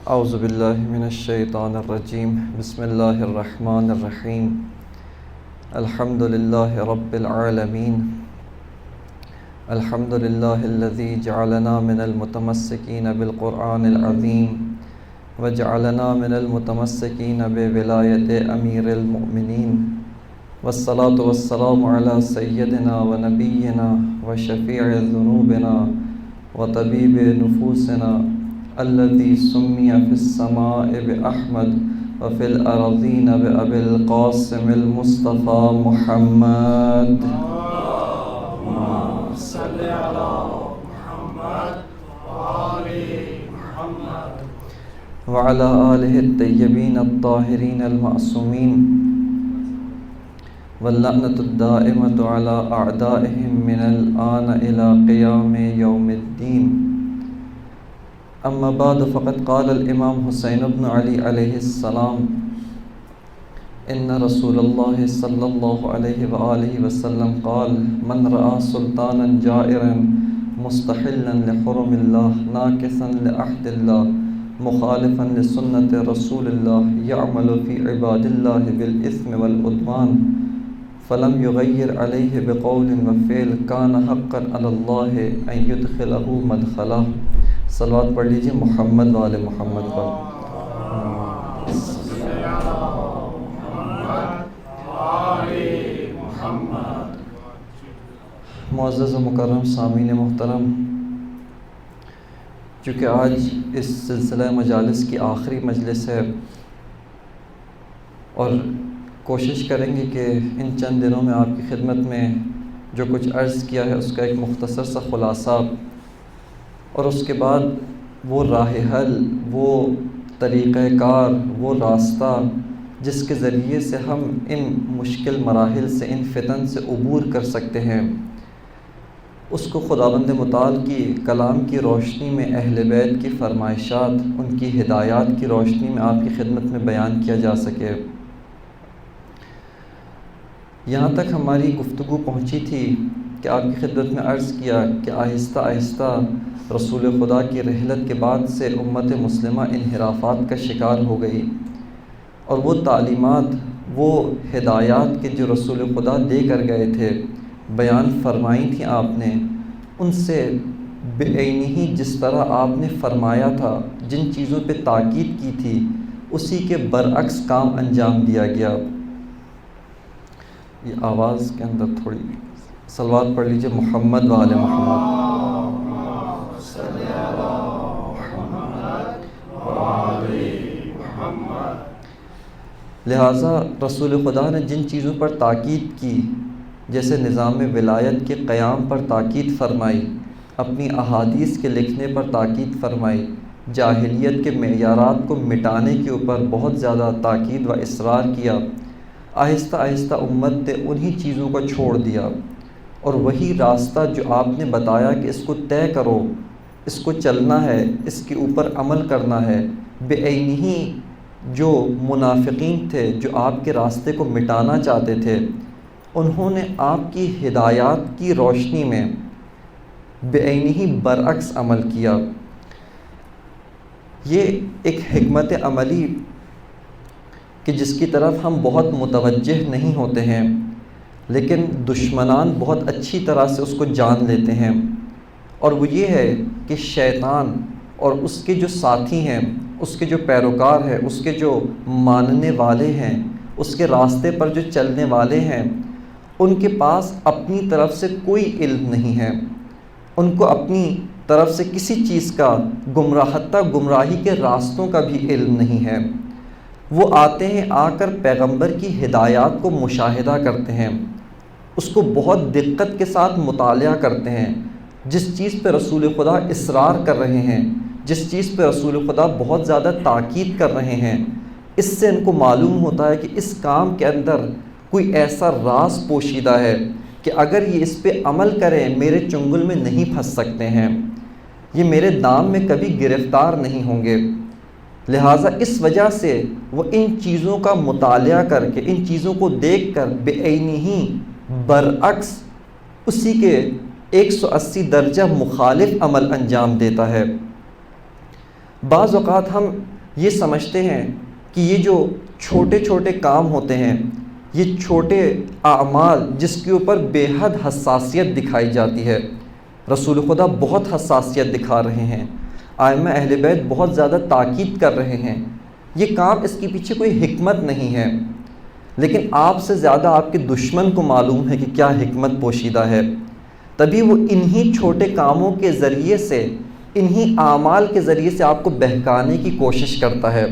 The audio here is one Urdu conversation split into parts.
اعوذ باللہ من الشیطان الرجیم بسم اللہ الرحمن الرحیم الحمد للہ رب العالمین الحمد للہ الذی جعلنا من المتمسکین بالقرآن العظیم وجعلنا من المتمسکین بولایت امیر المؤمنین والصلاة والسلام علی سیدنا ونبینا وشفیع ذنوبنا وطبیب نفوسنا الذي سمي في السماء بأحمد وفي الأرضين بأبي القاسم المصطفى محمد اللهم صل على محمد وآل محمد وعلى آله الطيبين الطاهرين المعصومين واللعنة الدائمة على أعدائهم من الآن إلى قيام يوم الدين. اما بعد فقد قال الامام حسین بن علی علیہ السلام ان رسول اللہ صلی اللہ علیہ وآلہ وسلم قال من رأى سلطانا جائرا مستحلا لحرم اللہ ناکثا لعہد اللہ مخالفا لسنت رسول اللہ یعمل فی عباد اللہ بالاثم والعدوان فلم یغیر علیہ بقول وفعل کان حقا علی اللہ ان یدخلہ مدخلہ. صلوات پڑھ لیجیے محمد وآل محمد پر. معزز و مکرم سامعین محترم، چونکہ آج اس سلسلہ مجالس کی آخری مجلس ہے اور کوشش کریں گے کہ ان چند دنوں میں آپ کی خدمت میں جو کچھ عرض کیا ہے اس کا ایک مختصر سا خلاصہ اور اس کے بعد وہ راہ حل، وہ طریقہ کار، وہ راستہ جس کے ذریعے سے ہم ان مشکل مراحل سے، ان فتن سے عبور کر سکتے ہیں، اس کو خداوند متعال کی کلام کی روشنی میں، اہل بیت کی فرمائشات، ان کی ہدایات کی روشنی میں آپ کی خدمت میں بیان کیا جا سکے. یہاں تک ہماری گفتگو پہنچی تھی کہ آپ کی خدمت میں عرض کیا کہ آہستہ آہستہ رسول خدا کی رحلت کے بعد سے امت مسلمہ انحرافات کا شکار ہو گئی، اور وہ تعلیمات، وہ ہدایات کہ جو رسول خدا دے کر گئے تھے، بیان فرمائی تھیں آپ نے، ان سے بعینی جس طرح آپ نے فرمایا تھا، جن چیزوں پہ تاکید کی تھی، اسی کے برعکس کام انجام دیا گیا. یہ آواز کے اندر تھوڑی صلوات پڑھ لیجیے محمد وآل محمد. لہٰذا رسول خدا نے جن چیزوں پر تاکید کی، جیسے نظام ولایت کے قیام پر تاکید فرمائی، اپنی احادیث کے لکھنے پر تاکید فرمائی، جاہلیت کے معیارات کو مٹانے کے اوپر بہت زیادہ تاکید و اصرار کیا، آہستہ آہستہ امت نے انہی چیزوں کو چھوڑ دیا اور وہی راستہ جو آپ نے بتایا کہ اس کو طے کرو، اس کو چلنا ہے، اس کے اوپر عمل کرنا ہے، بعینی جو منافقین تھے، جو آپ کے راستے کو مٹانا چاہتے تھے، انہوں نے آپ کی ہدایات کی روشنی میں بعینی برعکس عمل کیا. یہ ایک حکمت عملی کہ جس کی طرف ہم بہت متوجہ نہیں ہوتے ہیں، لیکن دشمنان بہت اچھی طرح سے اس کو جان لیتے ہیں، اور وہ یہ ہے کہ شیطان اور اس کے جو ساتھی ہیں، اس کے جو پیروکار ہیں، اس کے جو ماننے والے ہیں، اس کے راستے پر جو چلنے والے ہیں، ان کے پاس اپنی طرف سے کوئی علم نہیں ہے، ان کو اپنی طرف سے کسی چیز کا حتیٰ گمراہی کے راستوں کا بھی علم نہیں ہے. وہ آتے ہیں، آ کر پیغمبر کی ہدایات کو مشاہدہ کرتے ہیں، اس کو بہت دقت کے ساتھ مطالعہ کرتے ہیں، جس چیز پہ رسول خدا اصرار کر رہے ہیں، جس چیز پہ رسول خدا بہت زیادہ تاکید کر رہے ہیں، اس سے ان کو معلوم ہوتا ہے کہ اس کام کے اندر کوئی ایسا راز پوشیدہ ہے کہ اگر یہ اس پہ عمل کریں میرے چنگل میں نہیں پھنس سکتے ہیں، یہ میرے دام میں کبھی گرفتار نہیں ہوں گے. لہٰذا اس وجہ سے وہ ان چیزوں کا مطالعہ کر کے، ان چیزوں کو دیکھ کر بعینی برعکس اسی کے 180 درجہ مخالف عمل انجام دیتا ہے. بعض اوقات ہم یہ سمجھتے ہیں کہ یہ جو چھوٹے چھوٹے کام ہوتے ہیں، یہ چھوٹے اعمال جس کے اوپر بے حد حساسیت دکھائی جاتی ہے، رسول خدا بہت حساسیت دکھا رہے ہیں، ائمہ اہل بیت بہت زیادہ تاکید کر رہے ہیں، یہ کام اس کے پیچھے کوئی حکمت نہیں ہے، لیکن آپ سے زیادہ آپ کے دشمن کو معلوم ہے کہ کیا حکمت پوشیدہ ہے، تبھی وہ انہی چھوٹے کاموں کے ذریعے سے، انہی اعمال کے ذریعے سے آپ کو بہکانے کی کوشش کرتا ہے۔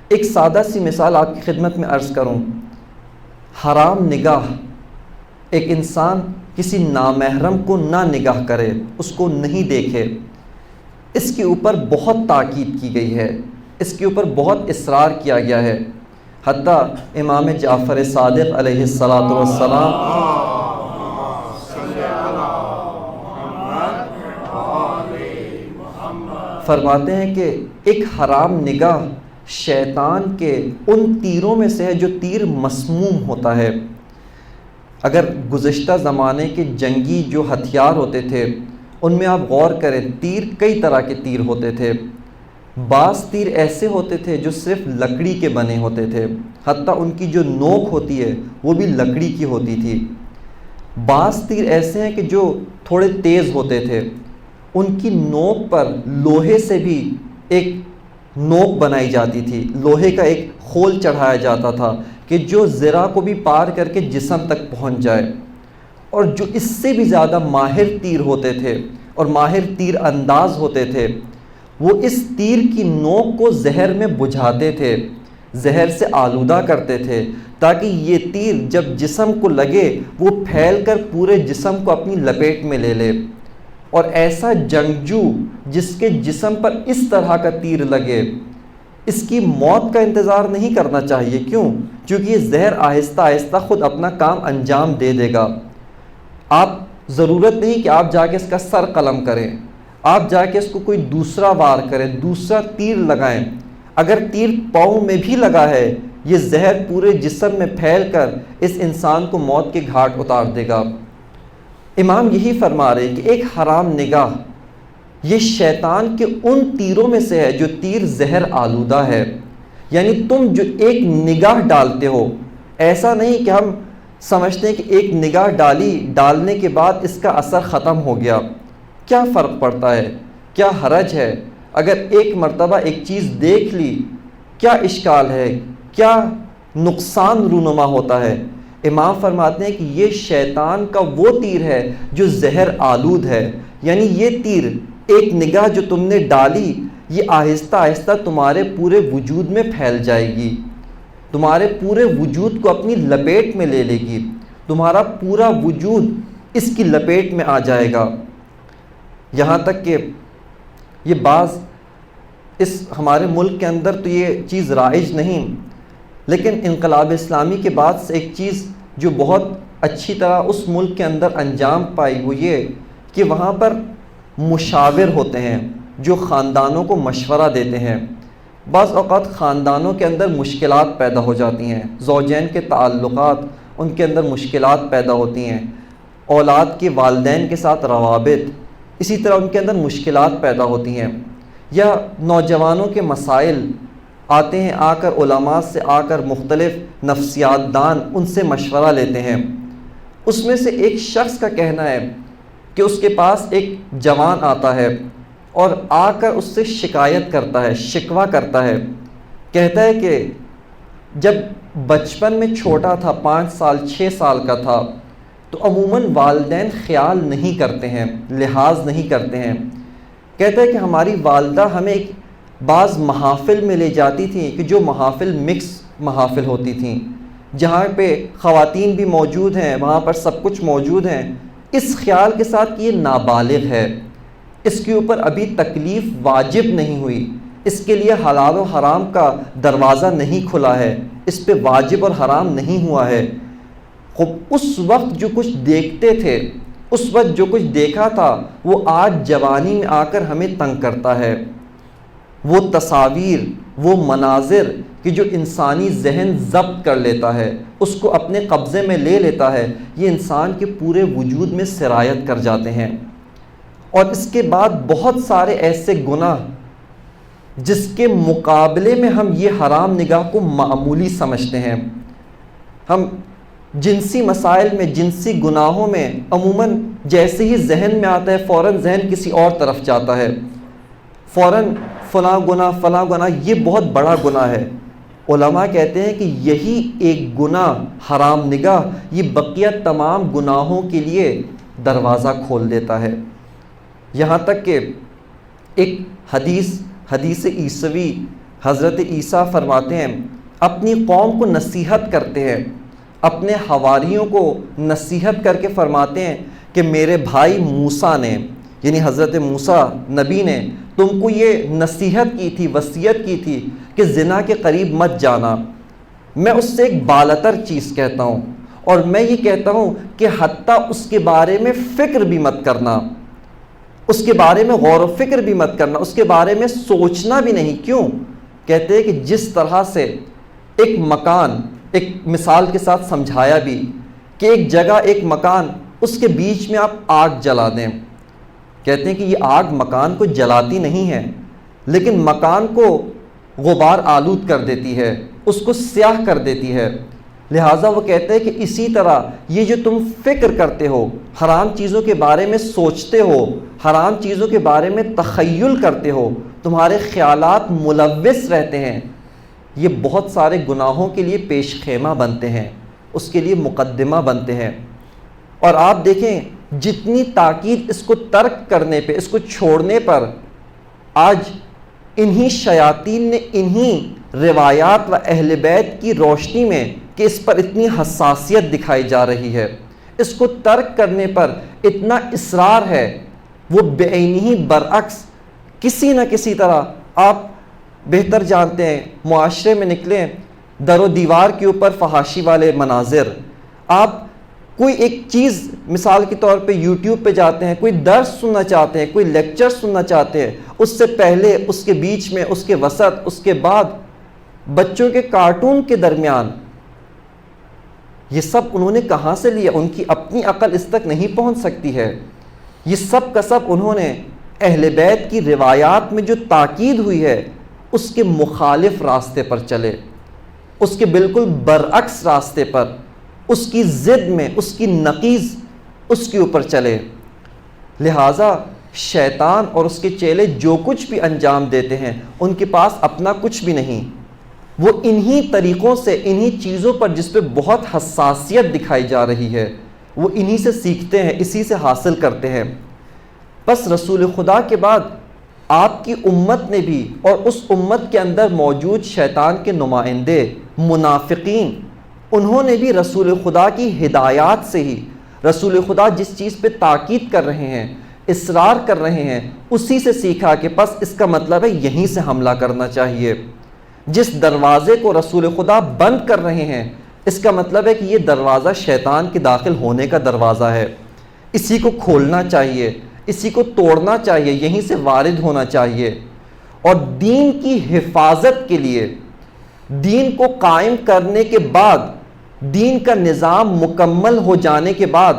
ایک سادہ سی مثال آپ کی خدمت میں عرض کروں، حرام نگاہ، ایک انسان کسی نامحرم کو نہ نگاہ کرے، اس کو نہیں دیکھے، اس کے اوپر بہت تاکید کی گئی ہے، اس کے اوپر بہت اصرار کیا گیا ہے، حتیٰ امام جعفر صادق علیہ السلام فرماتے ہیں کہ ایک حرام نگاہ شیطان کے ان تیروں میں سے ہے جو تیر مسموم ہوتا ہے۔ اگر گزشتہ زمانے کے جنگی جو ہتھیار ہوتے تھے ان میں آپ غور کریں، تیر کئی طرح کے تیر ہوتے تھے، بعض تیر ایسے ہوتے تھے جو صرف لکڑی کے بنے ہوتے تھے، حتیٰ ان کی جو نوک ہوتی ہے وہ بھی لکڑی کی ہوتی تھی، بعض تیر ایسے ہیں کہ جو تھوڑے تیز ہوتے تھے، ان کی نوک پر لوہے سے بھی ایک نوک بنائی جاتی تھی، لوہے کا ایک خول چڑھایا جاتا تھا کہ جو ذرا کو بھی پار کر کے جسم تک پہنچ جائے، اور جو اس سے بھی زیادہ ماہر تیر ہوتے تھے اور ماہر تیر انداز ہوتے تھے، وہ اس تیر کی نوک کو زہر میں بجھاتے تھے، زہر سے آلودہ کرتے تھے، تاکہ یہ تیر جب جسم کو لگے وہ پھیل کر پورے جسم کو اپنی لپیٹ میں لے لے، اور ایسا جنگجو جس کے جسم پر اس طرح کا تیر لگے، اس کی موت کا انتظار نہیں کرنا چاہیے۔ کیوں؟ چونکہ یہ زہر آہستہ آہستہ خود اپنا کام انجام دے دے گا۔ آپ ضرورت نہیں کہ آپ جا کے اس کا سر قلم کریں، آپ جا کے اس کو کوئی دوسرا وار کریں، دوسرا تیر لگائیں، اگر تیر پاؤں میں بھی لگا ہے یہ زہر پورے جسم میں پھیل کر اس انسان کو موت کے گھاٹ اتار دے گا۔ امام یہی فرما رہے کہ ایک حرام نگاہ یہ شیطان کے ان تیروں میں سے ہے جو تیر زہر آلودہ ہے، یعنی تم جو ایک نگاہ ڈالتے ہو، ایسا نہیں کہ ہم سمجھتے ہیں کہ ایک نگاہ ڈالنے کے بعد اس کا اثر ختم ہو گیا، کیا فرق پڑتا ہے، کیا حرج ہے، اگر ایک مرتبہ ایک چیز دیکھ لی کیا اشکال ہے، کیا نقصان رونما ہوتا ہے۔ امام فرماتے ہیں کہ یہ شیطان کا وہ تیر ہے جو زہر آلود ہے، یعنی یہ تیر ایک نگاہ جو تم نے ڈالی یہ آہستہ آہستہ تمہارے پورے وجود میں پھیل جائے گی، تمہارے پورے وجود کو اپنی لپیٹ میں لے لے گی، تمہارا پورا وجود اس کی لپیٹ میں آ جائے گا، یہاں تک کہ یہ بعض اس ہمارے ملک کے اندر تو یہ چیز رائج نہیں، لیکن انقلاب اسلامی کے بعد سے ایک چیز جو بہت اچھی طرح اس ملک کے اندر انجام پائی وہ یہ کہ وہاں پر مشاور ہوتے ہیں جو خاندانوں کو مشورہ دیتے ہیں۔ بعض اوقات خاندانوں کے اندر مشکلات پیدا ہو جاتی ہیں، زوجین کے تعلقات ان کے اندر مشکلات پیدا ہوتی ہیں، اولاد کے والدین کے ساتھ روابط، اسی طرح ان کے اندر مشکلات پیدا ہوتی ہیں، یا نوجوانوں کے مسائل آتے ہیں، آ کر علماء سے آ کر مختلف نفسیات دان ان سے مشورہ لیتے ہیں۔ اس میں سے ایک شخص کا کہنا ہے کہ اس کے پاس ایک جوان آتا ہے اور آ کر اس سے شکایت کرتا ہے، شکوہ کرتا ہے، کہتا ہے کہ جب بچپن میں چھوٹا تھا، 5 سال 6 سال کا تھا، تو عموماً والدین خیال نہیں کرتے ہیں، لحاظ نہیں کرتے ہیں۔ کہتا ہے کہ ہماری والدہ ہمیں ایک بعض محافل میں لے جاتی تھیں کہ جو محافل مکس محافل ہوتی تھیں، جہاں پہ خواتین بھی موجود ہیں، وہاں پر سب کچھ موجود ہیں، اس خیال کے ساتھ کہ یہ نابالغ ہے، اس کے اوپر ابھی تکلیف واجب نہیں ہوئی، اس کے لیے حلال و حرام کا دروازہ نہیں کھلا ہے، اس پہ واجب اور حرام نہیں ہوا ہے۔ اس وقت جو کچھ دیکھتے تھے، اس وقت جو کچھ دیکھا تھا وہ آج جوانی میں آ کر ہمیں تنگ کرتا ہے۔ وہ تصاویر، وہ مناظر کہ جو انسانی ذہن ضبط کر لیتا ہے، اس کو اپنے قبضے میں لے لیتا ہے، یہ انسان کے پورے وجود میں سرایت کر جاتے ہیں، اور اس کے بعد بہت سارے ایسے گناہ جس کے مقابلے میں ہم یہ حرام نگاہ کو معمولی سمجھتے ہیں. ہم جنسی مسائل میں، جنسی گناہوں میں عموماً جیسے ہی ذہن میں آتا ہے فوراً ذہن کسی اور طرف جاتا ہے، فوراً فلاں گناہ یہ بہت بڑا گناہ ہے. علماء کہتے ہیں کہ یہی ایک گناہ حرام نگاہ یہ بقیہ تمام گناہوں کے لیے دروازہ کھول دیتا ہے. یہاں تک کہ ایک حدیث عیسوی حضرت عیسیٰ فرماتے ہیں، اپنی قوم کو نصیحت کرتے ہیں، اپنے حواریوں کو نصیحت کر کے فرماتے ہیں کہ میرے بھائی موسیٰ نے، یعنی حضرت موسیٰ نبی نے تم کو یہ نصیحت کی تھی، وصیت کی تھی کہ زنا کے قریب مت جانا. میں اس سے ایک بالاتر چیز کہتا ہوں، اور میں یہ کہتا ہوں کہ حتیٰ اس کے بارے میں فکر بھی مت کرنا، اس کے بارے میں غور و فکر بھی مت کرنا، اس کے بارے میں سوچنا بھی نہیں. کیوں؟ کہتے ہیں کہ جس طرح سے ایک مکان، ایک مثال کے ساتھ سمجھایا بھی کہ ایک جگہ، ایک مکان، اس کے بیچ میں آپ آگ جلا دیں. کہتے ہیں کہ یہ آگ مکان کو جلاتی نہیں ہے، لیکن مکان کو غبار آلود کر دیتی ہے، اس کو سیاہ کر دیتی ہے. لہٰذا وہ کہتے ہیں کہ اسی طرح یہ جو تم فکر کرتے ہو، حرام چیزوں کے بارے میں سوچتے ہو، حرام چیزوں کے بارے میں تخیل کرتے ہو، تمہارے خیالات ملوث رہتے ہیں، یہ بہت سارے گناہوں کے لیے پیش خیمہ بنتے ہیں، اس کے لیے مقدمہ بنتے ہیں. اور آپ دیکھیں جتنی تاکید اس کو ترک کرنے پہ، اس کو چھوڑنے پر، آج انہی شیاطین نے انہی روایات و اہل بیت کی روشنی میں کہ اس پر اتنی حساسیت دکھائی جا رہی ہے، اس کو ترک کرنے پر اتنا اصرار ہے، وہ بعینی برعکس کسی نہ کسی طرح، آپ بہتر جانتے ہیں معاشرے میں نکلیں، در و دیوار کے اوپر فحاشی والے مناظر، آپ کوئی ایک چیز مثال کے طور پہ یوٹیوب پہ جاتے ہیں، کوئی درس سننا چاہتے ہیں، کوئی لیکچر سننا چاہتے ہیں، اس سے پہلے، اس کے بیچ میں، اس کے وسط، اس کے بعد بچوں کے کارٹون کے درمیان، یہ سب انہوں نے کہاں سے لیا؟ ان کی اپنی عقل اس تک نہیں پہنچ سکتی ہے. یہ سب کا سب انہوں نے اہل بیت کی روایات میں جو تاکید ہوئی ہے اس کے مخالف راستے پر چلے، اس کے بالکل برعکس راستے پر، اس کی ضد میں، اس کی نقیض اس کے اوپر چلے. لہٰذا شیطان اور اس کے چیلے جو کچھ بھی انجام دیتے ہیں ان کے پاس اپنا کچھ بھی نہیں، وہ انہی طریقوں سے، انہی چیزوں پر جس پہ بہت حساسیت دکھائی جا رہی ہے، وہ انہی سے سیکھتے ہیں، اسی سے حاصل کرتے ہیں. بس رسول خدا کے بعد آپ کی امت نے بھی، اور اس امت کے اندر موجود شیطان کے نمائندے منافقین، انہوں نے بھی رسول خدا کی ہدایات سے ہی، رسول خدا جس چیز پہ تاکید کر رہے ہیں، اصرار کر رہے ہیں، اسی سے سیکھا کہ بس اس کا مطلب ہے یہیں سے حملہ کرنا چاہیے. جس دروازے کو رسول خدا بند کر رہے ہیں اس کا مطلب ہے کہ یہ دروازہ شیطان کے داخل ہونے کا دروازہ ہے، اسی کو کھولنا چاہیے، اسی کو توڑنا چاہیے، یہیں سے وارد ہونا چاہیے. اور دین کی حفاظت کے لیے، دین کو قائم کرنے کے بعد، دین کا نظام مکمل ہو جانے کے بعد،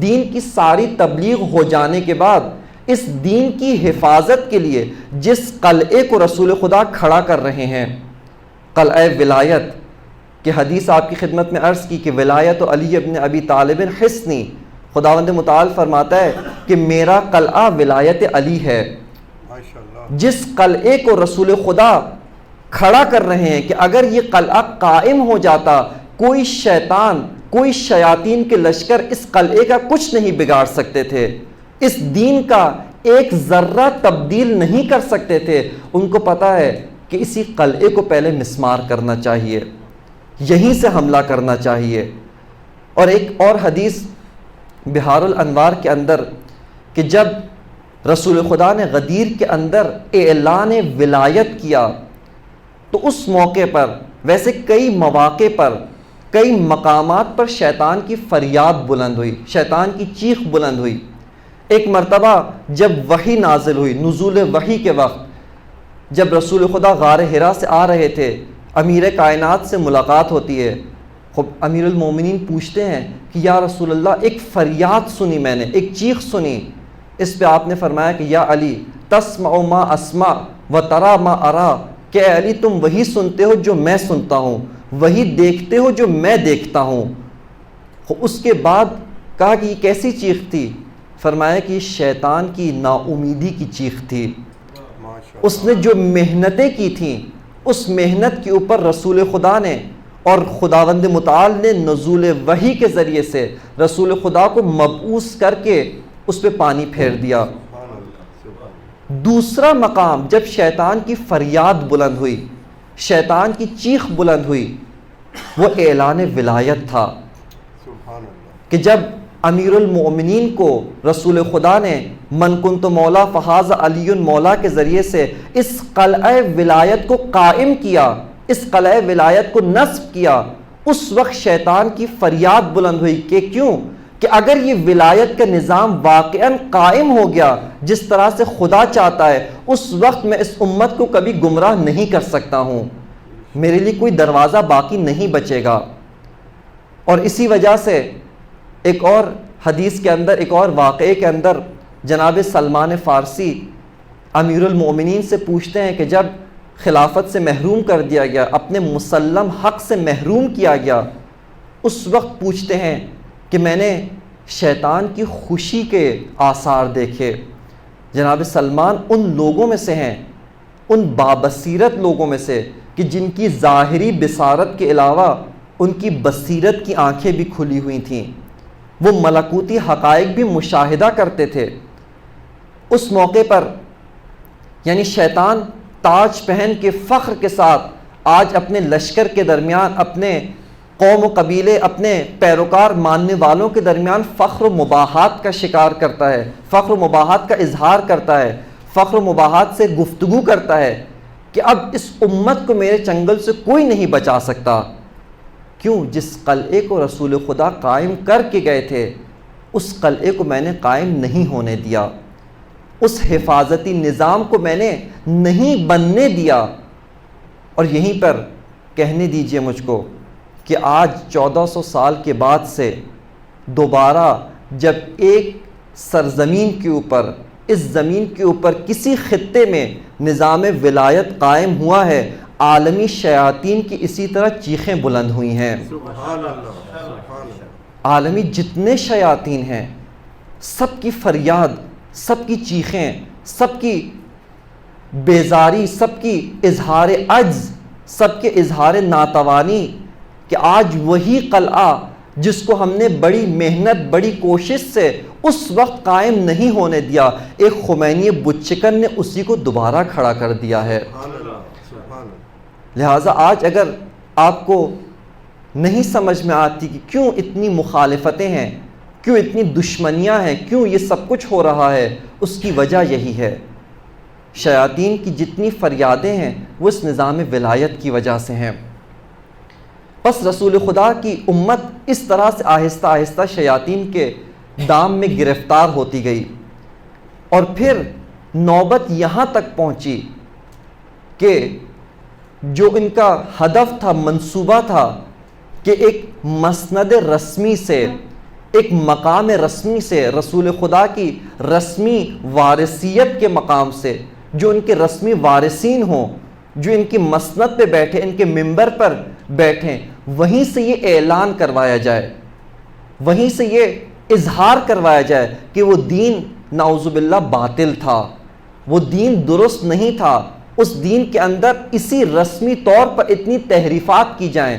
دین کی ساری تبلیغ ہو جانے کے بعد، اس دین کی حفاظت کے لیے جس قلعے کو رسول خدا کھڑا کر رہے ہیں، قلعہ ولایت، کہ حدیث آپ کی خدمت میں عرض کی کہ ولایت علی ابن ابی طالب حصنی، خداوند متعال فرماتا ہے کہ میرا قلعہ ولایت علی ہے. جس قلعے کو رسول خدا کھڑا کر رہے ہیں کہ اگر یہ قلعہ قائم ہو جاتا، کوئی شیطان، کوئی شیاطین کے لشکر اس قلعے کا کچھ نہیں بگاڑ سکتے تھے، اس دین کا ایک ذرہ تبدیل نہیں کر سکتے تھے. ان کو پتا ہے کہ اسی قلعے کو پہلے مسمار کرنا چاہیے، یہیں سے حملہ کرنا چاہیے. اور ایک اور حدیث بہار الانوار کے اندر کہ جب رسول خدا نے غدیر کے اندر اعلان ولایت کیا تو اس موقع پر، ویسے کئی مواقع پر، کئی مقامات پر شیطان کی فریاد بلند ہوئی، شیطان کی چیخ بلند ہوئی. ایک مرتبہ جب وحی نازل ہوئی، نزول وحی کے وقت، جب رسول خدا غار حرا سے آ رہے تھے، امیر کائنات سے ملاقات ہوتی ہے. خب امیر المومنین پوچھتے ہیں کہ یا رسول اللہ ایک فریاد سنی میں نے، ایک چیخ سنی. اس پہ آپ نے فرمایا کہ یا علی تسمع ما اسمع وَتَرَى مَا أَرَى کہ اے علی تم وہی سنتے ہو جو میں سنتا ہوں، وہی دیکھتے ہو جو میں دیکھتا ہوں۔ اس کے بعد کہا کہ یہ کیسی چیخ تھی؟ فرمایا کہ یہ شیطان کی نا امیدی کی چیخ تھی۔ اس نے جو محنتیں کی تھیں اس محنت کے اوپر رسول خدا نے اور خداوند متعال نے نزول وحی کے ذریعے سے رسول خدا کو مبعوث کر کے اس پہ پانی پھیر دیا۔ دوسرا مقام جب شیطان کی فریاد بلند ہوئی، شیطان کی چیخ بلند ہوئی، وہ اعلان ولایت تھا کہ جب امیر المؤمنین کو رسول خدا نے من کنت مولا فہذا علی مولا کے ذریعے سے اس قلعہ ولایت کو قائم کیا، اس قلعہ ولایت کو نصب کیا، اس وقت شیطان کی فریاد بلند ہوئی کہ کیوں؟ کہ اگر یہ ولایت کا نظام واقعاً قائم ہو گیا جس طرح سے خدا چاہتا ہے، اس وقت میں اس امت کو کبھی گمراہ نہیں کر سکتا ہوں، میرے لیے کوئی دروازہ باقی نہیں بچے گا۔ اور اسی وجہ سے ایک اور حدیث کے اندر، ایک اور واقعے کے اندر جناب سلمان فارسی امیر المؤمنین سے پوچھتے ہیں کہ جب خلافت سے محروم کر دیا گیا، اپنے مسلم حق سے محروم کیا گیا، اس وقت پوچھتے ہیں کہ میں نے شیطان کی خوشی کے آثار دیکھے۔ جناب سلمان ان لوگوں میں سے ہیں، ان بابصیرت لوگوں میں سے کہ جن کی ظاہری بصارت کے علاوہ ان کی بصیرت کی آنکھیں بھی کھلی ہوئی تھیں، وہ ملکوتی حقائق بھی مشاہدہ کرتے تھے۔ اس موقع پر یعنی شیطان تاج پہن کے فخر کے ساتھ آج اپنے لشکر کے درمیان، اپنے قوم و قبیلے، اپنے پیروکار ماننے والوں کے درمیان فخر و مباحات کا شکار کرتا ہے، فخر و مباحات کا اظہار کرتا ہے، فخر و مباحات سے گفتگو کرتا ہے کہ اب اس امت کو میرے چنگل سے کوئی نہیں بچا سکتا۔ کیوں؟ جس قلعے کو رسول خدا قائم کر کے گئے تھے، اس قلعے کو میں نے قائم نہیں ہونے دیا، اس حفاظتی نظام کو میں نے نہیں بننے دیا۔ اور یہیں پر کہنے دیجئے مجھ کو کہ آج 1400 سال کے بعد سے دوبارہ جب ایک سرزمین کے اوپر، اس زمین کے اوپر کسی خطے میں نظام ولایت قائم ہوا ہے، عالمی شیاطین کی اسی طرح چیخیں بلند ہوئی ہیں۔ سبحان اللہ، سبحان اللہ۔ عالمی جتنے شیاطین ہیں سب کی فریاد، سب کی چیخیں، سب کی بیزاری، سب کی اظہار عجز، سب کے اظہار ناتوانی کہ آج وہی قلعہ جس کو ہم نے بڑی محنت، بڑی کوشش سے اس وقت قائم نہیں ہونے دیا، ایک خمینی بتچکن نے اسی کو دوبارہ کھڑا کر دیا ہے۔ لہٰذا آج اگر آپ کو نہیں سمجھ میں آتی کہ کیوں اتنی مخالفتیں ہیں، کیوں اتنی دشمنیاں ہیں، کیوں یہ سب کچھ ہو رہا ہے، اس کی وجہ یہی ہے۔ شیاطین کی جتنی فریادیں ہیں وہ اس نظام ولایت کی وجہ سے ہیں۔ بس رسول خدا کی امت اس طرح سے آہستہ آہستہ شیاطین کے دام میں گرفتار ہوتی گئی، اور پھر نوبت یہاں تک پہنچی کہ جو ان کا ہدف تھا، منصوبہ تھا کہ ایک مسند رسمی سے، ایک مقام رسمی سے، رسول خدا کی رسمی وارثیت کے مقام سے، جو ان کے رسمی وارثین ہوں، جو ان کی مسند پہ بیٹھے، ان کے منبر پر بیٹھیں، وہیں سے یہ اعلان کروایا جائے، وہیں سے یہ اظہار کروایا جائے کہ وہ دین نعوذ باللہ باطل تھا، وہ دین درست نہیں تھا، اس دین کے اندر اسی رسمی طور پر اتنی تحریفات کی جائیں۔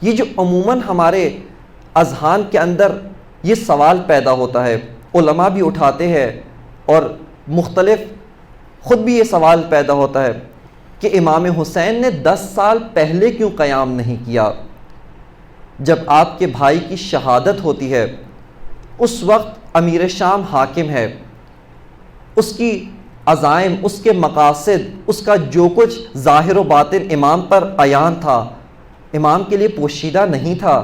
یہ جو عموماً ہمارے اذہان کے اندر یہ سوال پیدا ہوتا ہے، علماء بھی اٹھاتے ہیں اور مختلف خود بھی یہ سوال پیدا ہوتا ہے کہ امام حسین نے 10 سال پہلے کیوں قیام نہیں کیا؟ جب آپ کے بھائی کی شہادت ہوتی ہے، اس وقت امیر شام حاکم ہے، اس کی عزائم، اس کے مقاصد، اس کا جو کچھ ظاہر و باطن امام پر عیان تھا، امام کے لیے پوشیدہ نہیں تھا۔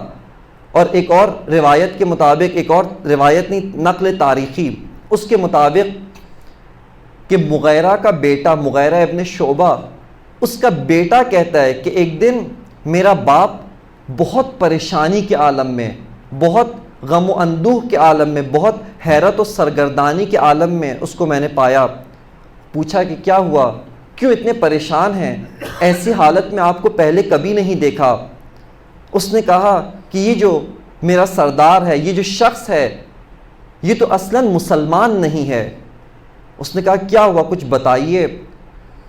اور ایک اور روایت کے مطابق، ایک اور روایت نہیں، نقل تاریخی، اس کے مطابق کہ مغیرہ کا بیٹا، مغیرہ ابن شعبہ، اس کا بیٹا کہتا ہے کہ ایک دن میرا باپ بہت پریشانی کے عالم میں، بہت غم و اندوہ کے عالم میں، بہت حیرت و سرگردانی کے عالم میں اس کو میں نے پایا۔ پوچھا کہ کیا ہوا؟ کیوں اتنے پریشان ہیں؟ ایسی حالت میں آپ کو پہلے کبھی نہیں دیکھا۔ اس نے کہا کہ یہ جو میرا سردار ہے، یہ جو شخص ہے، یہ تو اصلاً مسلمان نہیں ہے۔ اس نے کہا کیا ہوا، کچھ بتائیے۔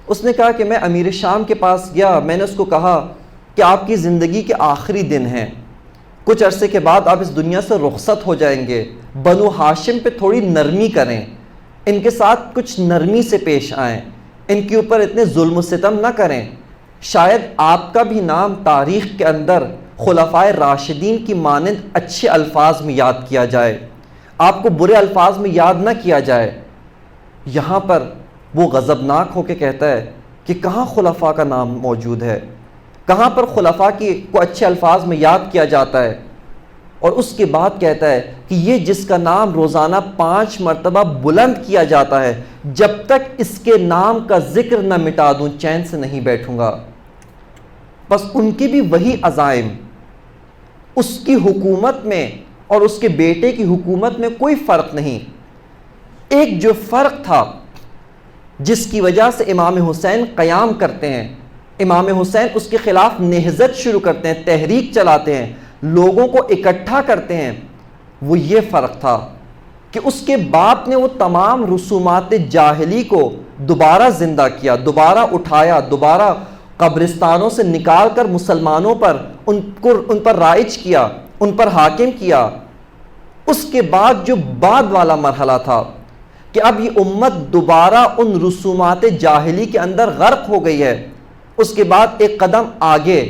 اس نے کہا کہ میں امیر شام کے پاس گیا، میں نے اس کو کہا کہ آپ کی زندگی کے آخری دن ہیں، کچھ عرصے کے بعد آپ اس دنیا سے رخصت ہو جائیں گے، بنو ہاشم پہ تھوڑی نرمی کریں، ان کے ساتھ کچھ نرمی سے پیش آئیں، ان کے اوپر اتنے ظلم و ستم نہ کریں، شاید آپ کا بھی نام تاریخ کے اندر خلفائے راشدین کی مانند اچھے الفاظ میں یاد کیا جائے، آپ کو برے الفاظ میں یاد نہ کیا جائے۔ یہاں پر وہ غضبناک ہو کے کہتا ہے کہ کہاں خلفاء کا نام موجود ہے، کہاں پر خلفاء کو اچھے الفاظ میں یاد کیا جاتا ہے؟ اور اس کے بعد کہتا ہے کہ یہ جس کا نام روزانہ 5 مرتبہ بلند کیا جاتا ہے، جب تک اس کے نام کا ذکر نہ مٹا دوں چین سے نہیں بیٹھوں گا۔ بس ان کی بھی وہی عزائم، اس کی حکومت میں اور اس کے بیٹے کی حکومت میں کوئی فرق نہیں۔ ایک جو فرق تھا جس کی وجہ سے امام حسین قیام کرتے ہیں، امام حسین اس کے خلاف نہضت شروع کرتے ہیں، تحریک چلاتے ہیں، لوگوں کو اکٹھا کرتے ہیں، وہ یہ فرق تھا کہ اس کے باپ نے وہ تمام رسومات جاہلی کو دوبارہ زندہ کیا، دوبارہ اٹھایا، دوبارہ قبرستانوں سے نکال کر مسلمانوں پر ان پر رائج کیا، ان پر حاکم کیا۔ اس کے بعد جو بعد والا مرحلہ تھا کہ اب یہ امت دوبارہ ان رسومات جاہلی کے اندر غرق ہو گئی ہے، اس کے بعد ایک قدم آگے،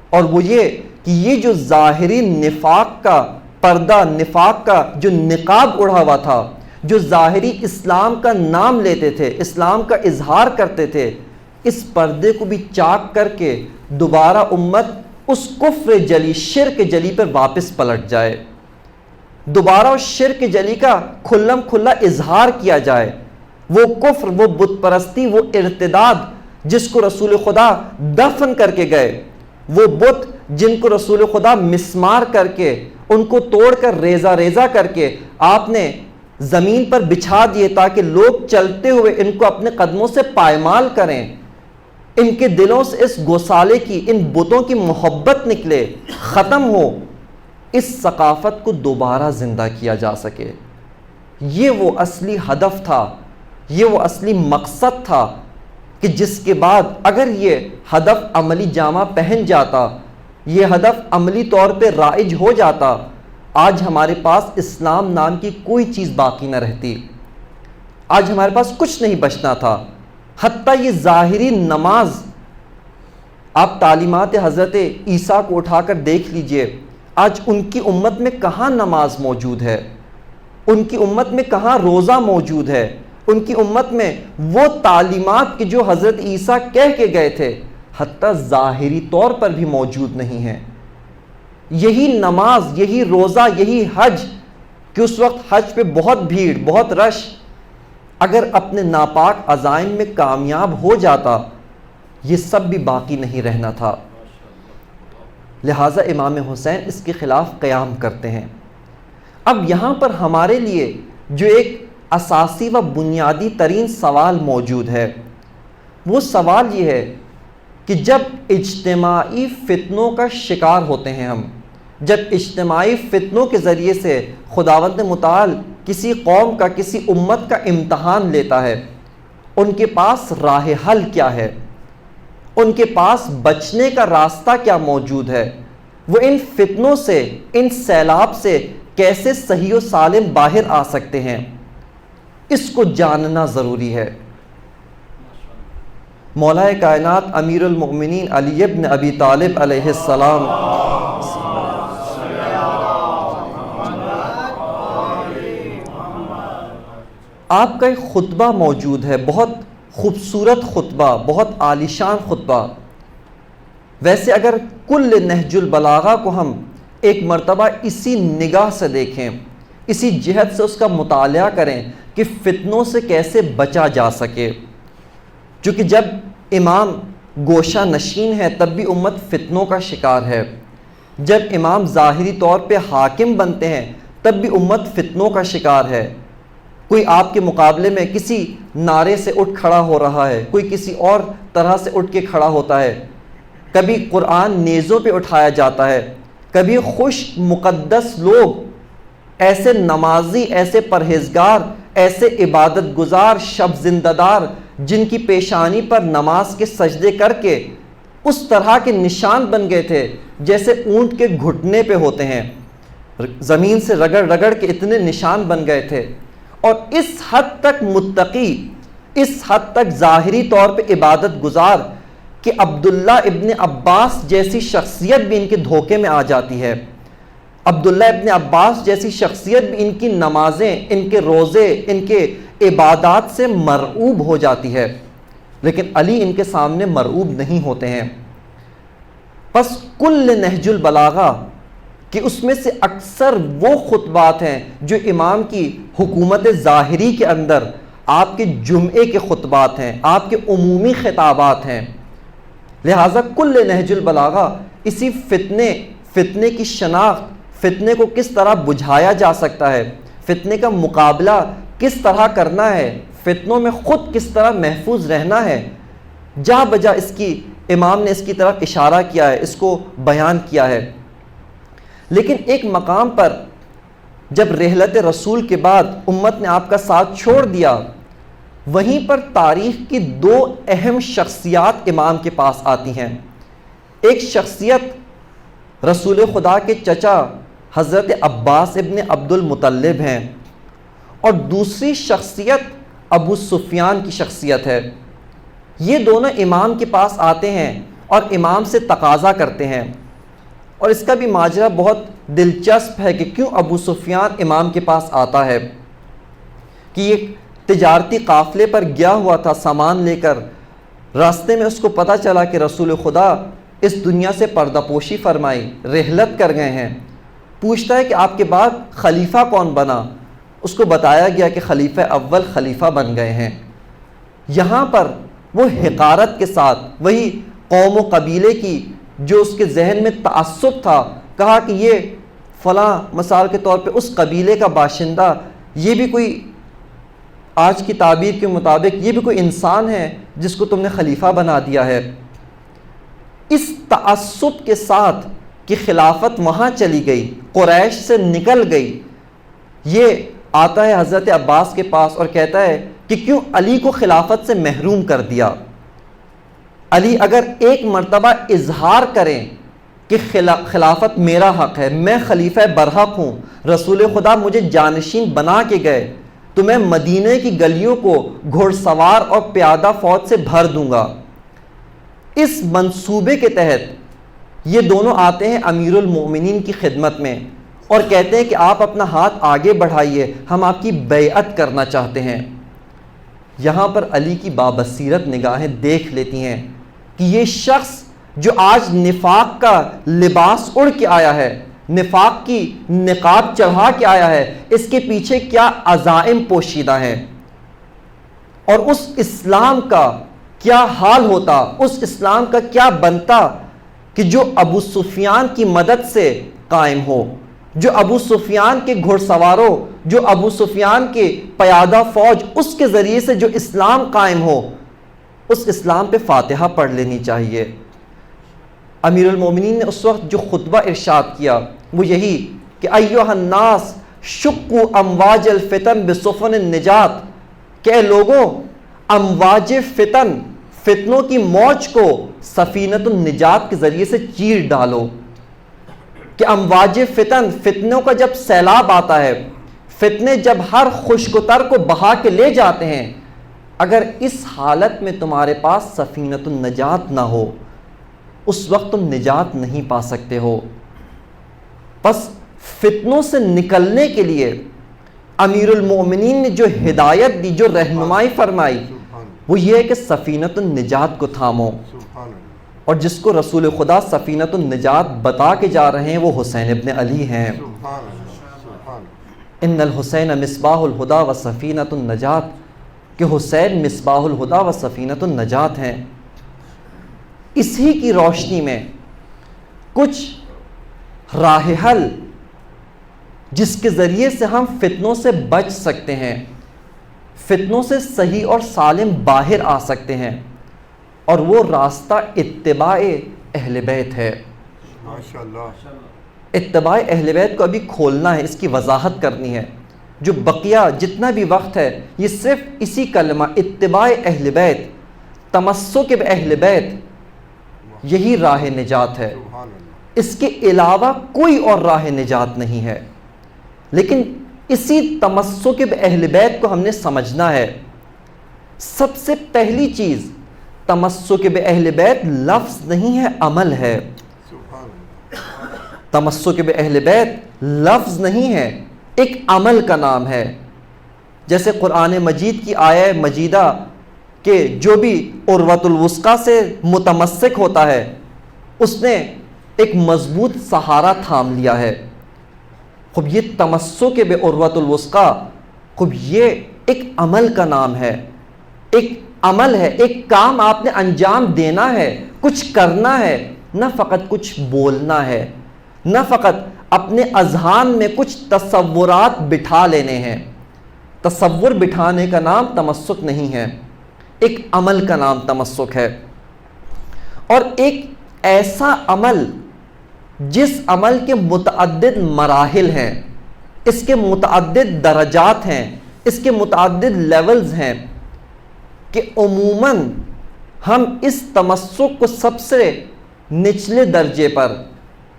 اور وہ یہ کہ یہ جو ظاہری نفاق کا پردہ، نفاق کا جو نقاب اڑا ہوا تھا، جو ظاہری اسلام کا نام لیتے تھے، اسلام کا اظہار کرتے تھے، اس پردے کو بھی چاک کر کے دوبارہ امت اس کفر جلی، شرک جلی پر واپس پلٹ جائے، دوبارہ اس شرک جلی کا کھلم کھلا اظہار کیا جائے۔ وہ کفر، وہ بت پرستی، وہ ارتداد جس کو رسول خدا دفن کر کے گئے، وہ بت جن کو رسول خدا مسمار کر کے، ان کو توڑ کر ریزہ ریزہ کر کے آپ نے زمین پر بچھا دیے تاکہ لوگ چلتے ہوئے ان کو اپنے قدموں سے پائمال کریں، ان کے دلوں سے اس گوسالے کی، ان بتوں کی محبت نکلے، ختم ہو، اس ثقافت کو دوبارہ زندہ کیا جا سکے۔ یہ وہ اصلی ہدف تھا، یہ وہ اصلی مقصد تھا کہ جس کے بعد اگر یہ ہدف عملی جامہ پہن جاتا، یہ ہدف عملی طور پہ رائج ہو جاتا، آج ہمارے پاس اسلام نام کی کوئی چیز باقی نہ رہتی، آج ہمارے پاس کچھ نہیں بچنا تھا۔ حتیٰ یہ ظاہری نماز، آپ تعلیمات حضرت عیسیٰ کو اٹھا کر دیکھ لیجئے، آج ان کی امت میں کہاں نماز موجود ہے، ان کی امت میں کہاں روزہ موجود ہے، ان کی امت میں وہ تعلیمات کہ جو حضرت عیسیٰ کہہ کے گئے تھے حتیٰ ظاہری طور پر بھی موجود نہیں ہیں۔ یہی نماز، یہی روزہ، یہی حج کہ اس وقت حج پہ بہت بھیڑ، بہت رش، اگر اپنے ناپاک عزائم میں کامیاب ہو جاتا یہ سب بھی باقی نہیں رہنا تھا۔ لہٰذا امام حسین اس کے خلاف قیام کرتے ہیں۔ اب یہاں پر ہمارے لیے جو ایک اساسی و بنیادی ترین سوال موجود ہے، وہ سوال یہ ہے کہ جب اجتماعی فتنوں کا شکار ہوتے ہیں ہم، جب اجتماعی فتنوں کے ذریعے سے خداوند متعال کسی قوم کا، کسی امت کا امتحان لیتا ہے، ان کے پاس راہ حل کیا ہے، ان کے پاس بچنے کا راستہ کیا موجود ہے، وہ ان فتنوں سے، ان سیلاب سے کیسے صحیح و سالم باہر آ سکتے ہیں، اس کو جاننا ضروری ہے۔ مولا کائنات امیر المؤمنین علی ابن ابی طالب علیہ السلام آپ کا ایک خطبہ موجود ہے، بہت خوبصورت خطبہ، بہت عالیشان خطبہ۔ ویسے اگر کل نہج البلاغہ کو ہم ایک مرتبہ اسی نگاہ سے دیکھیں، اسی جہت سے اس کا مطالعہ کریں کہ فتنوں سے کیسے بچا جا سکے، چونکہ جب امام گوشہ نشین ہے تب بھی امت فتنوں کا شکار ہے، جب امام ظاہری طور پہ حاکم بنتے ہیں تب بھی امت فتنوں کا شکار ہے۔ کوئی آپ کے مقابلے میں کسی نعرے سے اٹھ کھڑا ہو رہا ہے، کوئی کسی اور طرح سے اٹھ کے کھڑا ہوتا ہے، کبھی قرآن نیزوں پہ اٹھایا جاتا ہے، کبھی خوش مقدس لوگ، ایسے نمازی، ایسے پرہیزگار، ایسے عبادت گزار، شب زندہ دار، جن کی پیشانی پر نماز کے سجدے کر کے اس طرح کے نشان بن گئے تھے جیسے اونٹ کے گھٹنے پہ ہوتے ہیں، زمین سے رگڑ رگڑ کے اتنے نشان بن گئے تھے، اور اس حد تک متقی، اس حد تک ظاہری طور پہ عبادت گزار کہ عبداللہ ابن عباس جیسی شخصیت بھی ان کے دھوکے میں آ جاتی ہے۔ عبداللہ ابن عباس جیسی شخصیت بھی ان کی نمازیں، ان کے روزے، ان کے عبادات سے مرعوب ہو جاتی ہے، لیکن علی ان کے سامنے مرعوب نہیں ہوتے ہیں۔ پس کل نہج البلاغہ کہ اس میں سے اکثر وہ خطبات ہیں جو امام کی حکومت ظاہری کے اندر آپ کے جمعے کے خطبات ہیں، آپ کے عمومی خطابات ہیں، لہٰذا کل نہج البلاغہ اسی فتنے کی شناخت، فتنے کو کس طرح بجھایا جا سکتا ہے، فتنے کا مقابلہ کس طرح کرنا ہے، فتنوں میں خود کس طرح محفوظ رہنا ہے، جا بجا اس کی امام نے اس کی طرف اشارہ کیا ہے، اس کو بیان کیا ہے۔ لیکن ایک مقام پر جب رحلت رسول کے بعد امت نے آپ کا ساتھ چھوڑ دیا، وہیں پر تاریخ کی دو اہم شخصیات امام کے پاس آتی ہیں۔ ایک شخصیت رسول خدا کے چچا حضرت عباس ابن عبد المطلب ہیں، اور دوسری شخصیت ابو سفیان کی شخصیت ہے۔ یہ دونوں امام کے پاس آتے ہیں اور امام سے تقاضا کرتے ہیں، اور اس کا بھی ماجرا بہت دلچسپ ہے کہ کیوں ابو سفیان امام کے پاس آتا ہے، کہ یہ تجارتی قافلے پر گیا ہوا تھا سامان لے کر، راستے میں اس کو پتہ چلا کہ رسول خدا اس دنیا سے پردہ پوشی فرمائی، رحلت کر گئے ہیں، پوچھتا ہے کہ آپ کے بعد خلیفہ کون بنا؟ اس کو بتایا گیا کہ خلیفہ اول خلیفہ بن گئے ہیں۔ یہاں پر وہ حقارت کے ساتھ وہی قوم و قبیلے کی جو اس کے ذہن میں تعصب تھا، کہا کہ یہ فلاں مثال کے طور پہ اس قبیلے کا باشندہ، یہ بھی کوئی آج کی تعبیر کے مطابق یہ بھی کوئی انسان ہے جس کو تم نے خلیفہ بنا دیا ہے۔ اس تعصب کے ساتھ کہ خلافت وہاں چلی گئی، قریش سے نکل گئی، یہ آتا ہے حضرت عباس کے پاس اور کہتا ہے کہ کیوں علی کو خلافت سے محروم کر دیا؟ علی اگر ایک مرتبہ اظہار کریں کہ خلافت میرا حق ہے، میں خلیفہ برحق ہوں، رسول خدا مجھے جانشین بنا کے گئے، تو میں مدینہ کی گلیوں کو گھوڑ سوار اور پیادہ فوج سے بھر دوں گا۔ اس منصوبے کے تحت یہ دونوں آتے ہیں امیر المومنین کی خدمت میں اور کہتے ہیں کہ آپ اپنا ہاتھ آگے بڑھائیے، ہم آپ کی بیعت کرنا چاہتے ہیں۔ یہاں پر علی کی بابصیرت نگاہیں دیکھ لیتی ہیں کہ یہ شخص جو آج نفاق کا لباس اڑ کے آیا ہے، نفاق کی نقاب چڑھا کے آیا ہے، اس کے پیچھے کیا عزائم پوشیدہ ہیں، اور اس اسلام کا کیا حال ہوتا، اس اسلام کا کیا بنتا کہ جو ابو سفیان کی مدد سے قائم ہو، جو ابو سفیان کے گھوڑ سواروں، جو ابو سفیان کے پیادہ فوج، اس کے ذریعے سے جو اسلام قائم ہو، اس اسلام پہ فاتحہ پڑھ لینی چاہیے۔ امیر المومنین نے اس وقت جو خطبہ ارشاد کیا وہ یہی کہ ایھا الناس شقوا امواج الفتن بسفن النجات، کہ اے لوگوں امواج فتنوں کی موج کو سفینۃ النجات کے ذریعے سے چیر ڈالو۔ کہ امواج فتنوں کا جب سیلاب آتا ہے، فتنے جب ہر خشک و تر کو بہا کے لے جاتے ہیں، اگر اس حالت میں تمہارے پاس سفینۃ النجات نہ ہو، اس وقت تم نجات نہیں پا سکتے ہو۔ پس فتنوں سے نکلنے کے لیے امیر المومنین نے جو ہدایت دی، جو رہنمائی فرمائی، وہ یہ ہے کہ سفینۃ النجات کو تھامو، اور جس کو رسول خدا سفینۃ النجات بتا کے جا رہے ہیں وہ حسین ابن علی ہیں۔ ان الحسین مصباح الہدی و سفینۃ النجات، کہ حسین مصباح الہدی و سفینۃ النجات ہیں۔ اسی کی روشنی میں کچھ راہ حل جس کے ذریعے سے ہم فتنوں سے بچ سکتے ہیں، فتنوں سے صحیح اور سالم باہر آ سکتے ہیں، اور وہ راستہ اتباع اہل بیت ہے۔ ماشاءاللہ۔ اتباع اہل بیت کو ابھی کھولنا ہے، اس کی وضاحت کرنی ہے۔ جو بقیہ جتنا بھی وقت ہے یہ صرف اسی کلمہ اتباع اہل بیت، تمسک باہل بیت، یہی راہ نجات ہے۔ سبحان اللہ۔ اس کے علاوہ کوئی اور راہ نجات نہیں ہے۔ لیکن اسی تمسک باہل بیت کو ہم نے سمجھنا ہے۔ سب سے پہلی چیز، تمسک باہل بیت لفظ نہیں ہے، عمل ہے۔ سبحان اللہ۔ تمسک باہل بیت لفظ نہیں ہے، ایک عمل کا نام ہے۔ جیسے قرآن مجید کی آیہ مجیدہ کہ جو بھی عروۃ الوثقی سے متمسک ہوتا ہے اس نے ایک مضبوط سہارا تھام لیا ہے۔ خب یہ تمسک بعروۃ الوثقی، خب یہ ایک عمل کا نام ہے، ایک عمل ہے، ایک کام آپ نے انجام دینا ہے، کچھ کرنا ہے، نہ فقط کچھ بولنا ہے، نہ فقط اپنے اذہان میں کچھ تصورات بٹھا لینے ہیں۔ تصور بٹھانے کا نام تمسک نہیں ہے، ایک عمل کا نام تمسک ہے۔ اور ایک ایسا عمل جس عمل کے متعدد مراحل ہیں، اس کے متعدد درجات ہیں، اس کے متعدد لیولز ہیں، کہ عموماً ہم اس تمسک کو سب سے نچلے درجے پر،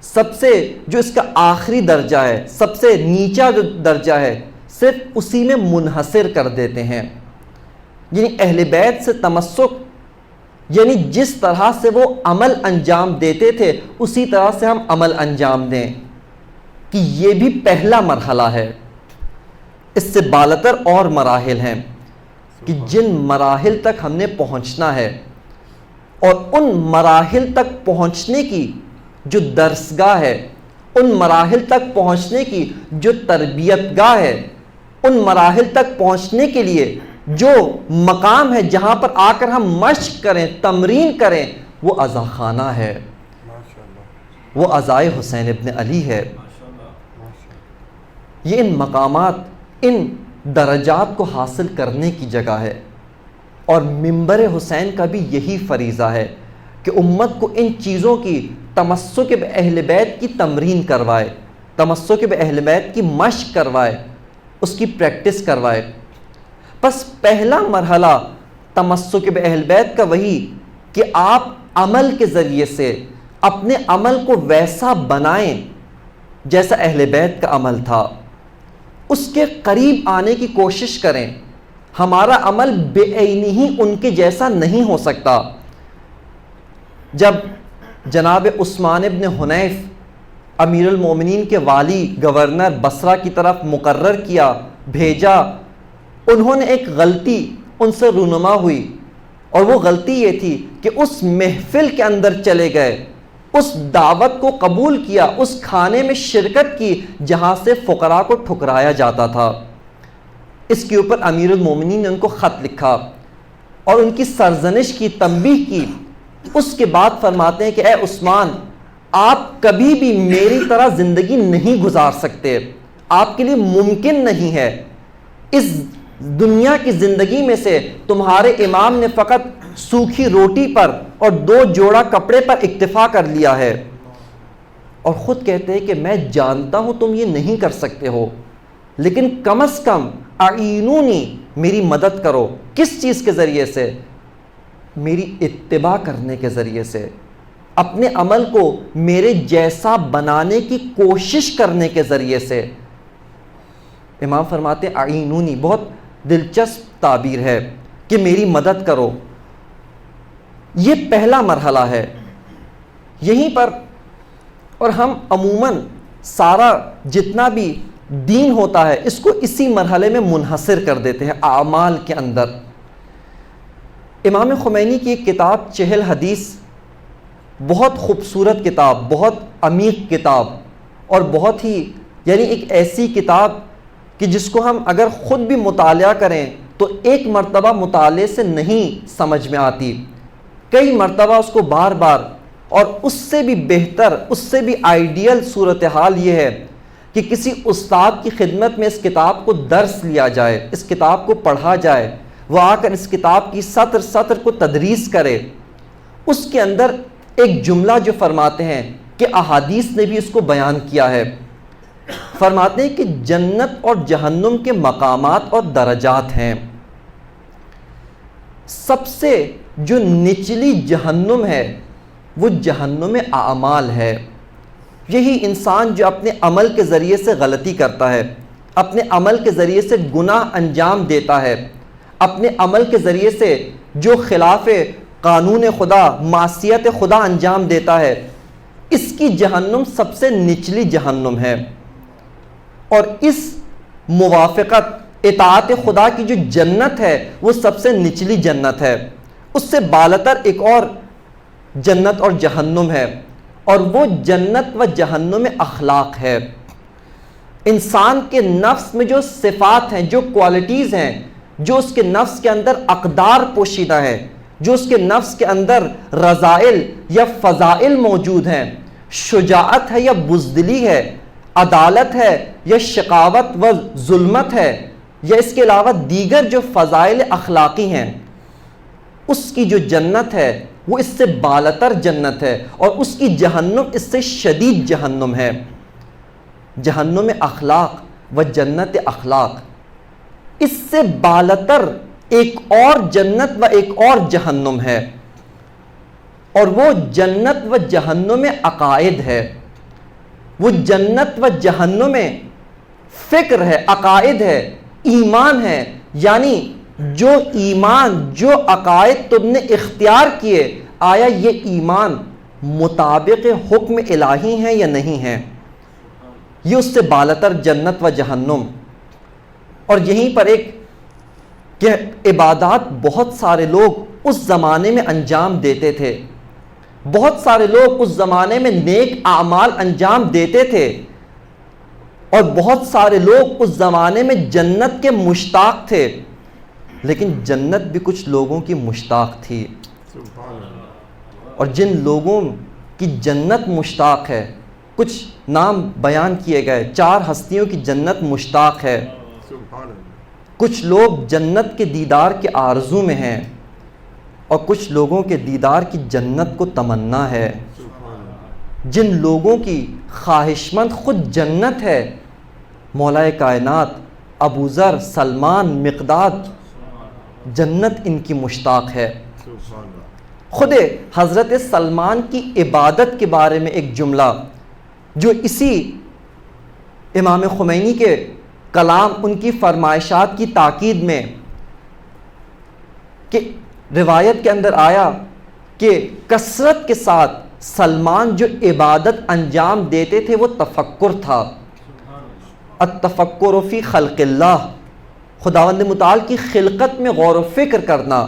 سب سے جو اس کا آخری درجہ ہے، سب سے نیچا جو درجہ ہے، صرف اسی میں منحصر کر دیتے ہیں۔ یعنی اہل بیت سے تمسک، یعنی جس طرح سے وہ عمل انجام دیتے تھے اسی طرح سے ہم عمل انجام دیں، کہ یہ بھی پہلا مرحلہ ہے۔ اس سے بالاتر اور مراحل ہیں کہ جن مراحل تک ہم نے پہنچنا ہے، اور ان مراحل تک پہنچنے کی جو درسگاہ ہے، ان مراحل تک پہنچنے کی جو تربیت گاہ ہے، ان مراحل تک پہنچنے کے لیے جو مقام ہے جہاں پر آ کر ہم مشق کریں، تمرین کریں، وہ عزا خانہ ہے، ماشاءاللہ۔ وہ عزائے حسین ابن علی ہے۔ یہ ان مقامات، ان درجات کو حاصل کرنے کی جگہ ہے، اور منبر حسین کا بھی یہی فریضہ ہے کہ امت کو ان چیزوں کی، تمسک باہل بیت کی تمرین کروائے، تمسک باہل بیت کی مشق کروائے، اس کی پریکٹس کروائے۔ بس پہلا مرحلہ تمسک باہل بیت کا وہی کہ آپ عمل کے ذریعے سے اپنے عمل کو ویسا بنائیں جیسا اہل بیت کا عمل تھا، اس کے قریب آنے کی کوشش کریں۔ ہمارا عمل بے عینی ہی ان کے جیسا نہیں ہو سکتا۔ جب جناب عثمان ابن حنیف امیر المومنین کے والی، گورنر بصرہ کی طرف مقرر کیا، بھیجا، انہوں نے ایک غلطی ان سے رونما ہوئی، اور وہ غلطی یہ تھی کہ اس محفل کے اندر چلے گئے، اس دعوت کو قبول کیا، اس کھانے میں شرکت کی جہاں سے فقراء کو ٹھکرایا جاتا تھا۔ اس کے اوپر امیر المومنین نے ان کو خط لکھا اور ان کی سرزنش کی، تنبیہ کی۔ اس کے بعد فرماتے ہیں کہ اے عثمان، آپ کبھی بھی میری طرح زندگی نہیں گزار سکتے، آپ کے لیے ممکن نہیں ہے۔ اس دنیا کی زندگی میں سے تمہارے امام نے فقط سوکھی روٹی پر اور 2 جوڑا کپڑے پر اکتفا کر لیا ہے، اور خود کہتے ہیں کہ میں جانتا ہوں تم یہ نہیں کر سکتے ہو، لیکن کم از کم اعینونی، میری مدد کرو۔ کس چیز کے ذریعے سے؟ میری اتباع کرنے کے ذریعے سے، اپنے عمل کو میرے جیسا بنانے کی کوشش کرنے کے ذریعے سے۔ امام فرماتے ہیں اعینونی، بہت دلچسپ تعبیر ہے کہ میری مدد کرو۔ یہ پہلا مرحلہ ہے یہیں پر، اور ہم عموماً سارا جتنا بھی دین ہوتا ہے اس کو اسی مرحلے میں منحصر کر دیتے ہیں، اعمال کے اندر۔ امام خمینی کی ایک کتاب 40 حدیث، بہت خوبصورت کتاب، بہت عمیق کتاب، اور بہت ہی یعنی ایک ایسی کتاب کہ جس کو ہم اگر خود بھی مطالعہ کریں تو ایک مرتبہ مطالعے سے نہیں سمجھ میں آتی، کئی مرتبہ اس کو بار بار، اور اس سے بھی بہتر، اس سے بھی آئیڈیل صورتحال یہ ہے کہ کسی استاد کی خدمت میں اس کتاب کو درس لیا جائے، اس کتاب کو پڑھا جائے، وہ آ کر اس کتاب کی سطر سطر کو تدریس کرے، اس کے اندر ایک جملہ جو فرماتے ہیں کہ احادیث نے بھی اس کو بیان کیا ہے، فرماتے ہیں کہ جنت اور جہنم کے مقامات اور درجات ہیں۔ سب سے جو نچلی جہنم ہے وہ جہنم اعمال ہے۔ یہی انسان جو اپنے عمل کے ذریعے سے غلطی کرتا ہے، اپنے عمل کے ذریعے سے گناہ انجام دیتا ہے، اپنے عمل کے ذریعے سے جو خلاف قانون خدا، معصیت خدا انجام دیتا ہے، اس کی جہنم سب سے نچلی جہنم ہے۔ اور اس موافقت اطاعت خدا کی جو جنت ہے وہ سب سے نچلی جنت ہے۔ اس سے بالاتر ایک اور جنت اور جہنم ہے، اور وہ جنت و جہنم اخلاق ہے۔ انسان کے نفس میں جو صفات ہیں، جو کوالٹیز ہیں، جو اس کے نفس کے اندر اقدار پوشیدہ ہے، جو اس کے نفس کے اندر رذائل یا فضائل موجود ہیں، شجاعت ہے یا بزدلی ہے، عدالت ہے یا شقاوت و ظلمت ہے، یا اس کے علاوہ دیگر جو فضائل اخلاقی ہیں، اس کی جو جنت ہے وہ اس سے بالاتر جنت ہے، اور اس کی جہنم اس سے شدید جہنم ہے۔ جہنم اخلاق و جنت اخلاق، اس سے بالاتر ایک اور جنت و ایک اور جہنم ہے، اور وہ جنت و جہنم عقائد ہے۔ وہ جنت و جہنم فکر ہے، عقائد ہے، ایمان ہے، یعنی جو ایمان، جو عقائد تم نے اختیار کیے، آیا یہ ایمان مطابق حکم الہی ہیں یا نہیں ہیں، یہ اس سے بالاتر جنت و جہنم۔ اور یہیں پر ایک کہ عبادات بہت سارے لوگ اس زمانے میں انجام دیتے تھے، بہت سارے لوگ اس زمانے میں نیک اعمال انجام دیتے تھے، اور بہت سارے لوگ اس زمانے میں جنت کے مشتاق تھے، لیکن جنت بھی کچھ لوگوں کی مشتاق تھی۔ اور جن لوگوں کی جنت مشتاق ہے، کچھ نام بیان کیے گئے، 4 ہستیوں کی جنت مشتاق ہے۔ کچھ لوگ جنت کے دیدار کے آرزو میں ہیں، اور کچھ لوگوں کے دیدار کی جنت کو تمنا ہے۔ جن لوگوں کی خواہشمند خود جنت ہے، مولا کائنات، ابو ذر، سلمان، مقداد، جنت ان کی مشتاق ہے۔ خود حضرت سلمان کی عبادت کے بارے میں ایک جملہ جو اسی امام خمینی کے کلام، ان کی فرمائشات کی تاکید میں، کہ روایت کے اندر آیا کہ کثرت کے ساتھ سلمان جو عبادت انجام دیتے تھے وہ تفکر تھا۔ التفکر فی خلق اللہ، خداوند متعال کی خلقت میں غور و فکر کرنا،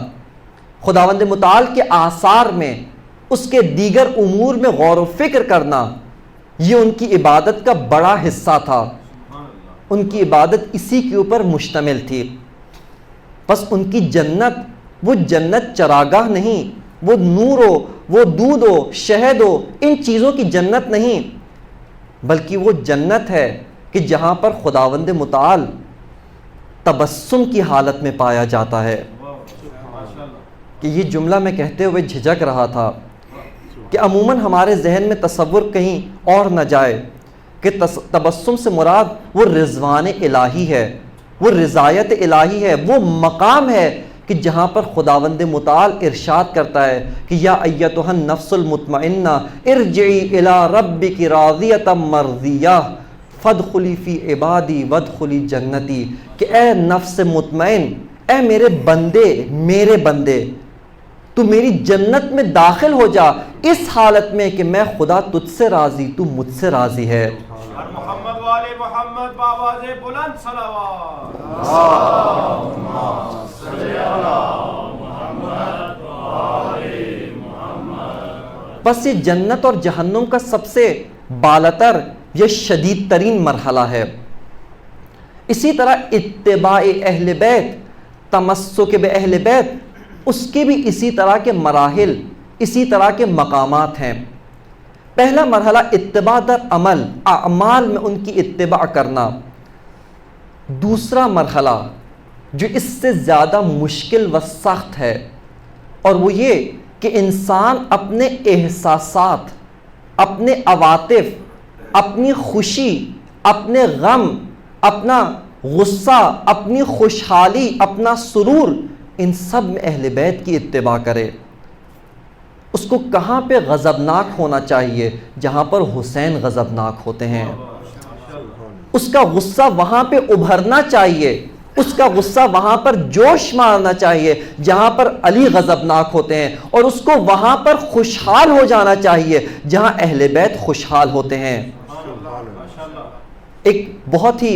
خداوند متعال کے آثار میں، اس کے دیگر امور میں غور و فکر کرنا، یہ ان کی عبادت کا بڑا حصہ تھا۔ ان کی عبادت اسی کے اوپر مشتمل تھی۔ بس ان کی جنت، وہ جنت چراگاہ نہیں، وہ نور ہو، وہ دودھ ہو، شہد ہو، ان چیزوں کی جنت نہیں، بلکہ وہ جنت ہے کہ جہاں پر خداوند متعال تبسم کی حالت میں پایا جاتا ہے۔ کہ یہ جملہ میں کہتے ہوئے جھجک رہا تھا کہ عموماً ہمارے ذہن میں تصور کہیں اور نہ جائے کہ تبسم سے مراد وہ رضوان الہی ہے، وہ رضایت الہی ہے، وہ مقام ہے کہ جہاں پر خداوند متعال ارشاد کرتا ہے کہ یا ایتھا النفس المطمئنہ ارجعی الی ربک راضیۃ مرضیہ فادخلی فی عبادی وادخلی جنتی، کہ اے نفس مطمئن، اے میرے بندے تو میری جنت میں داخل ہو جا، اس حالت میں کہ میں خدا تجھ سے راضی، تو مجھ سے راضی ہے۔ محمد والے محمد بابا سے بلند صلوات۔ بس یہ جنت اور جہنم کا سب سے بالاتر یہ شدید ترین مرحلہ ہے۔ اسی طرح اتباع اہل بیت، تمسک باہل بیت، اس کے بھی اسی طرح کے مراحل، اسی طرح کے مقامات ہیں۔ پہلا مرحلہ اتباع در عمل، اعمال میں ان کی اتباع کرنا. دوسرا مرحلہ جو اس سے زیادہ مشکل و سخت ہے، اور وہ یہ کہ انسان اپنے احساسات، اپنے عواطف، اپنی خوشی، اپنے غم، اپنا غصہ، اپنی خوشحالی، اپنا سرور، ان سب میں اہل بیت کی اتباع کرے. اس کو کہاں پہ غضبناک ہونا چاہیے؟ جہاں پر حسین غضبناک ہوتے ہیں. اس کا غصہ وہاں پہ ابھرنا چاہیے، اس کا غصہ وہاں پر جوش مارنا چاہیے جہاں پر علی غضبناک ہوتے ہیں، اور اس کو وہاں پر خوشحال ہو جانا چاہیے جہاں اہل بیت خوشحال ہوتے ہیں. ایک بہت ہی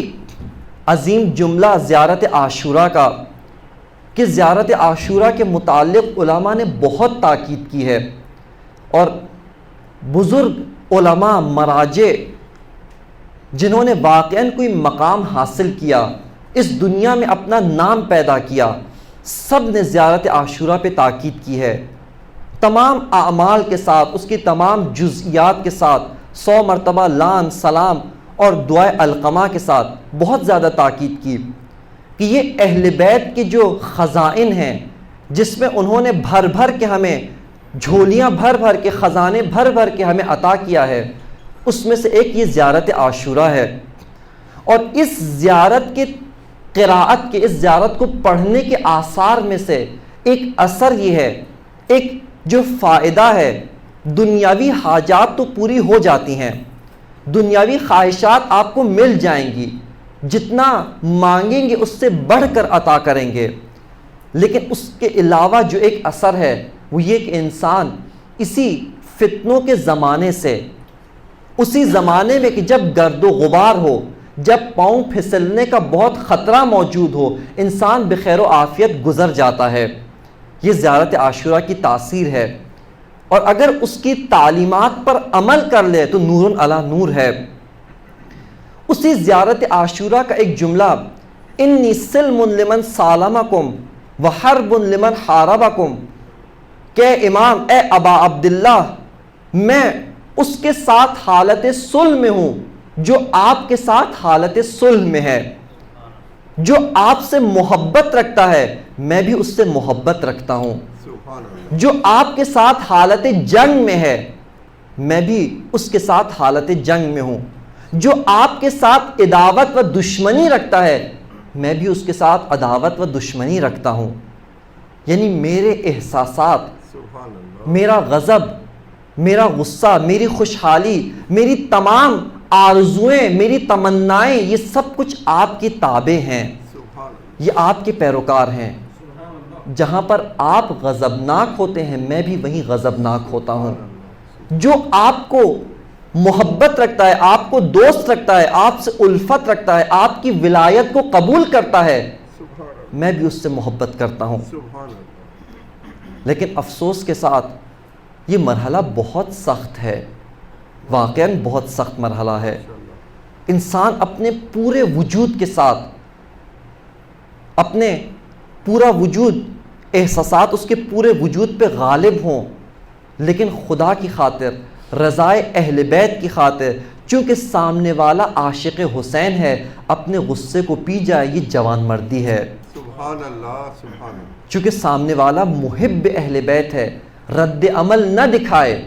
عظیم جملہ زیارت عاشوراء کا، کہ زیارت عاشوراء کے متعلق علماء نے بہت تاکید کی ہے، اور بزرگ علماء مراجع جنہوں نے واقعاً کوئی مقام حاصل کیا، اس دنیا میں اپنا نام پیدا کیا، سب نے زیارت عاشوراء پہ تاکید کی ہے. تمام اعمال کے ساتھ، اس کی تمام جزئیات کے ساتھ، 100 مرتبہ لان سلام اور دعائے علقمہ کے ساتھ بہت زیادہ تاکید کی کہ یہ اہل بیت کے جو خزائن ہیں، جس میں انہوں نے بھر بھر کے ہمیں جھولیاں بھر بھر کے، خزانے بھر بھر کے ہمیں عطا کیا ہے، اس میں سے ایک یہ زیارت عاشوراء ہے. اور اس زیارت کے قراءت کے، اس زیارت کو پڑھنے کے آثار میں سے ایک اثر یہ ہے، ایک جو فائدہ ہے، دنیاوی حاجات تو پوری ہو جاتی ہیں، دنیاوی خواہشات آپ کو مل جائیں گی، جتنا مانگیں گے اس سے بڑھ کر عطا کریں گے، لیکن اس کے علاوہ جو ایک اثر ہے وہ یہ کہ انسان اسی فتنوں کے زمانے سے، اسی زمانے میں کہ جب گرد و غبار ہو، جب پاؤں پھسلنے کا بہت خطرہ موجود ہو، انسان بخیر و عافیت گزر جاتا ہے. یہ زیارت عاشوراء کی تاثیر ہے، اور اگر اس کی تعلیمات پر عمل کر لے تو نور علی نور ہے. اسی زیارت عاشوراء کا ایک جملہ، انی سلم لمن سالمکم وحرب لمن حاربکم، کہ امام اے ابا عبداللہ، میں اس کے ساتھ حالت صلح میں ہوں جو آپ کے ساتھ حالت صلح میں ہے. جو آپ سے محبت رکھتا ہے میں بھی اس سے محبت رکھتا ہوں. جو آپ کے ساتھ حالت جنگ میں ہے میں بھی اس کے ساتھ حالت جنگ میں ہوں. جو آپ کے ساتھ عداوت و دشمنی رکھتا ہے میں بھی اس کے ساتھ عداوت و دشمنی رکھتا ہوں. یعنی میرے احساسات، میرا غضب، میرا غصہ، میری خوشحالی، میری تمام آرزوئیں، میری تمنائیں، یہ سب کچھ آپ کی تابع ہیں، یہ آپ کے پیروکار ہیں. جہاں پر آپ غضبناک ہوتے ہیں میں بھی وہیں غضبناک ہوتا ہوں. جو آپ کو محبت رکھتا ہے، آپ کو دوست رکھتا ہے، آپ سے الفت رکھتا ہے، آپ کی ولایت کو قبول کرتا ہے، میں بھی اس سے محبت کرتا ہوں. لیکن افسوس کے ساتھ یہ مرحلہ بہت سخت ہے، واقعاً بہت سخت مرحلہ ہے. انسان اپنے پورے وجود کے ساتھ، اپنے پورا وجود، احساسات اس کے پورے وجود پہ غالب ہوں، لیکن خدا کی خاطر، رضائے اہل بیت کی خاطر، چونکہ سامنے والا عاشق حسین ہے، اپنے غصے کو پی جائے، یہ جوان مردی ہے. سبحان اللہ، سبحان اللہ. چونکہ سامنے والا محب اہل بیت ہے، رد عمل نہ دکھائے.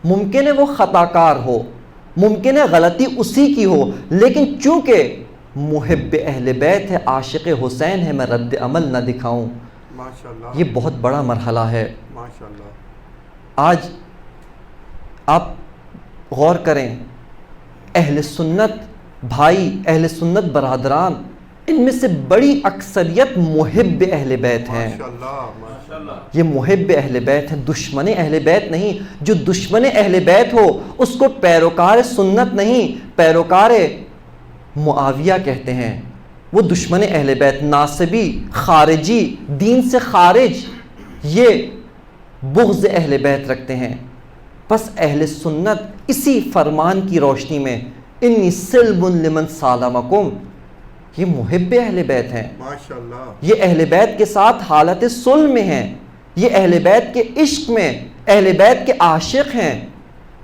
ممکن ہے وہ خطا کار ہو، ممکن ہے غلطی اسی کی ہو، لیکن چونکہ محب اہل بیت ہے، عاشق حسین ہے، میں رد عمل نہ دکھاؤں. ماشاءاللہ، یہ بہت بڑا مرحلہ ہے. ماشاءاللہ. آج آپ غور کریں، اہل سنت بھائی، اہل سنت برادران، ان میں سے بڑی اکثریت محب اہل بیت ہیں. ماشاءاللہ، ماشاءاللہ. یہ محب اہل بیت ہیں، دشمن اہل بیت نہیں. جو دشمن اہل بیت ہو اس کو پیروکار سنت نہیں، پیروکار معاویہ کہتے ہیں. وہ دشمن اہل بیت، ناصبی، خارجی، دین سے خارج، یہ بغض اہل بیت رکھتے ہیں. بس اہل سنت اسی فرمان کی روشنی میں، انی سلم لمن سالمکم، یہ محب اہل بیت ہیں. ماشاءاللہ. یہ اہل بیت کے ساتھ حالت صلح میں ہیں، یہ اہل بیت کے عشق میں، اہل بیت کے عاشق ہیں.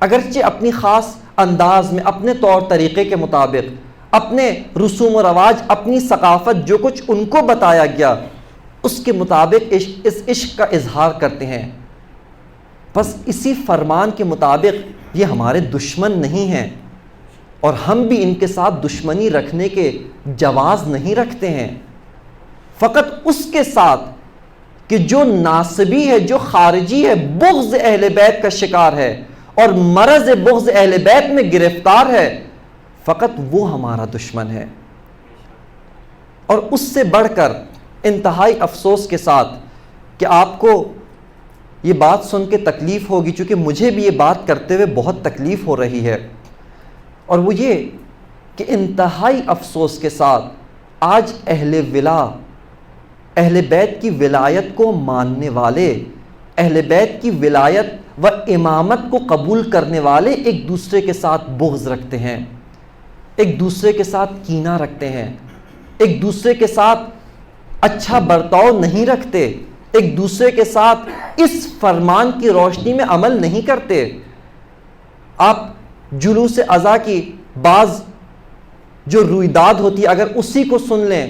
اگرچہ اپنی خاص انداز میں، اپنے طور طریقے کے مطابق، اپنے رسوم و رواج، اپنی ثقافت، جو کچھ ان کو بتایا گیا اس کے مطابق اس عشق کا اظہار کرتے ہیں. بس اسی فرمان کے مطابق یہ ہمارے دشمن نہیں ہیں، اور ہم بھی ان کے ساتھ دشمنی رکھنے کے جواز نہیں رکھتے ہیں. فقط اس کے ساتھ کہ جو ناصبی ہے، جو خارجی ہے، بغض اہل بیت کا شکار ہے اور مرض بغض اہل بیت میں گرفتار ہے، فقط وہ ہمارا دشمن ہے. اور اس سے بڑھ کر انتہائی افسوس کے ساتھ کہ آپ کو یہ بات سن کے تکلیف ہوگی، چونکہ مجھے بھی یہ بات کرتے ہوئے بہت تکلیف ہو رہی ہے، اور وہ یہ کہ انتہائی افسوس کے ساتھ آج اہل ولا، اہل بیت کی ولایت کو ماننے والے، اہل بیت کی ولایت و امامت کو قبول کرنے والے ایک دوسرے کے ساتھ بغض رکھتے ہیں، ایک دوسرے کے ساتھ کینہ رکھتے ہیں، ایک دوسرے کے ساتھ اچھا برتاؤ نہیں رکھتے، ایک دوسرے کے ساتھ اس فرمان کی روشنی میں عمل نہیں کرتے. آپ جلوس اذا کی بعض جو رویداد ہوتی ہے، اگر اسی کو سن لیں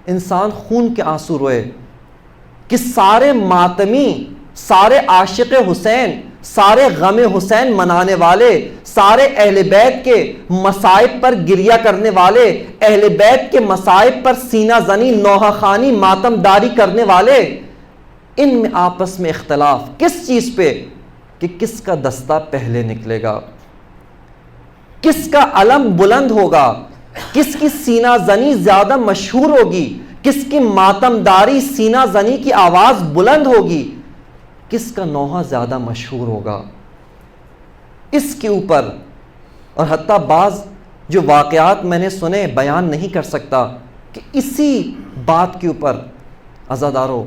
انسان خون کے آنسو روئے کہ سارے ماتمی، سارے عاشق حسین، سارے غم حسین منانے والے، سارے اہل بیت کے مصائب پر گریہ کرنے والے، اہل بیت کے مصائب پر سینہ زنی، نوحہ خوانی، ماتم داری کرنے والے، ان میں آپس میں اختلاف کس چیز پہ کہ کس کا دستہ پہلے نکلے گا، کس کا علم بلند ہوگا، کس کی سینہ زنی زیادہ مشہور ہوگی، کس کی ماتم داری سینہ زنی کی آواز بلند ہوگی، کس کا نوحہ زیادہ مشہور ہوگا. اس کے اوپر، اور حتیٰ بعض جو واقعات میں نے سنے بیان نہیں کر سکتا کہ اسی بات کے اوپر عزادارو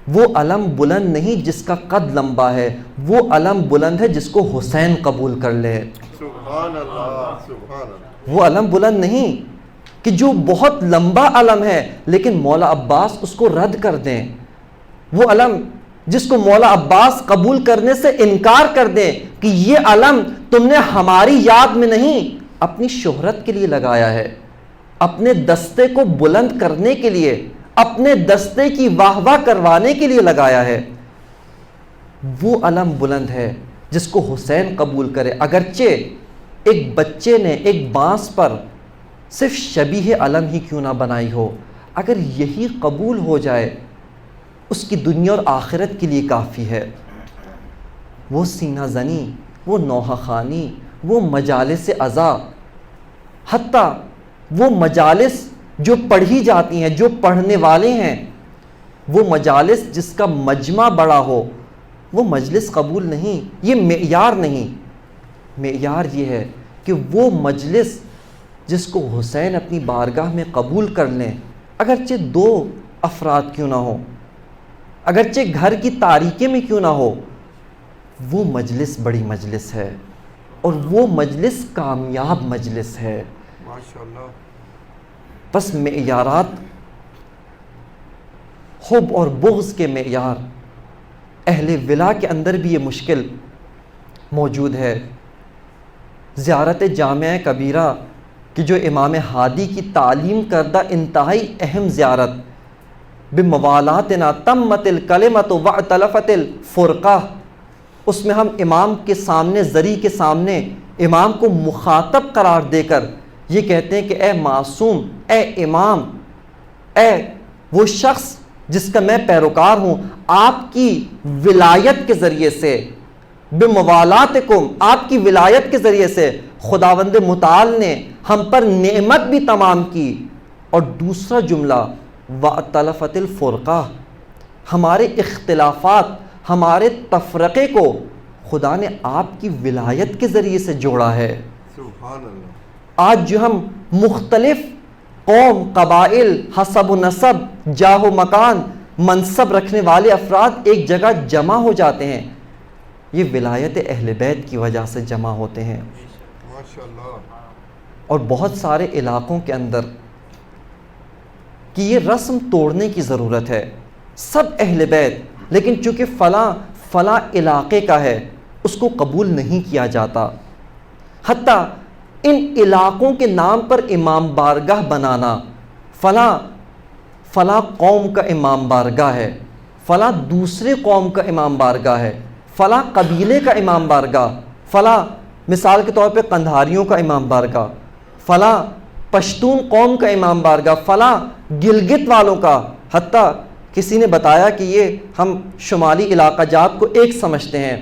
وہ علم بلند نہیں جس کا قد لمبا ہے، وہ علم بلند ہے جس کو حسین قبول کر لے. سبحان اللہ، سبحان اللہ. وہ علم بلند نہیں کہ جو بہت لمبا علم ہے لیکن مولا عباس اس کو رد کر دیں، وہ علم جس کو مولا عباس قبول کرنے سے انکار کر دیں کہ یہ علم تم نے ہماری یاد میں نہیں اپنی شہرت کے لیے لگایا ہے، اپنے دستے کو بلند کرنے کے لیے، اپنے دستے کی واہ واہ کروانے کے لیے لگایا ہے. وہ علم بلند ہے جس کو حسین قبول کرے. اگرچہ ایک بچے نے ایک بانس پر صرف شبیہ علم ہی کیوں نہ بنائی ہو، اگر یہی قبول ہو جائے اس کی دنیا اور آخرت کے لیے کافی ہے. وہ سینہ زنی، وہ نوحہ خوانی، وہ مجالس عزا، حتیٰ وہ مجالس جو پڑھی جاتی ہیں، جو پڑھنے والے ہیں، وہ مجالس جس کا مجمع بڑا ہو، وہ مجلس قبول نہیں. یہ معیار نہیں، معیار یہ ہے کہ وہ مجلس جس کو حسین اپنی بارگاہ میں قبول کر لیں، اگرچہ 2 افراد کیوں نہ ہو، اگرچہ گھر کی تاریکی میں کیوں نہ ہو، وہ مجلس بڑی مجلس ہے، اور وہ مجلس کامیاب مجلس ہے. ماشاءاللہ. بس معیارات، حب اور بغض کے معیار، اہل ولا کے اندر بھی یہ مشکل موجود ہے. زیارت جامعہ کبیرہ کہ جو امام ہادی کی تعلیم کردہ انتہائی اہم زیارت، بموالاتنا تمت الکلمۃ واختلفت الفرقہ، اس میں ہم امام کے سامنے، زری کے سامنے امام کو مخاطب قرار دے کر یہ کہتے ہیں کہ اے معصوم، اے امام، اے وہ شخص جس کا میں پیروکار ہوں، آپ کی ولایت کے ذریعے سے، بموالاتکم، آپ کی ولایت کے ذریعے سے خداوند متعال نے ہم پر نعمت بھی تمام کی. اور دوسرا جملہ وَأَتَلَفَتِ الْفُرْقَةِ، ہمارے اختلافات، ہمارے تفرقے کو خدا نے آپ کی ولایت کے ذریعے سے جوڑا ہے. سبحان اللہ. آج جو ہم مختلف قوم، قبائل، حسب و نسب، جاہ و مکان، منصب رکھنے والے افراد ایک جگہ جمع ہو جاتے ہیں، یہ ولایت اہل بیت کی وجہ سے جمع ہوتے ہیں. ماشاءاللہ. اور بہت سارے علاقوں کے اندر کہ یہ رسم توڑنے کی ضرورت ہے. سب اہل بیت، لیکن چونکہ فلاں علاقے کا ہے، اس کو قبول نہیں کیا جاتا. حتیٰ ان علاقوں کے نام پر امام بارگاہ بنانا، فلاں قوم کا امام بارگاہ ہے، فلاں دوسرے قوم کا امام بارگاہ ہے، فلاں قبیلے کا امام بارگاہ، فلاں مثال کے طور پہ قندھاریوں کا امام بارگاہ، فلاں پشتون قوم کا امام بارگاہ، فلاں گلگت والوں کا. حتیٰ کسی نے بتایا کہ یہ ہم شمالی علاقہ جات کو ایک سمجھتے ہیں،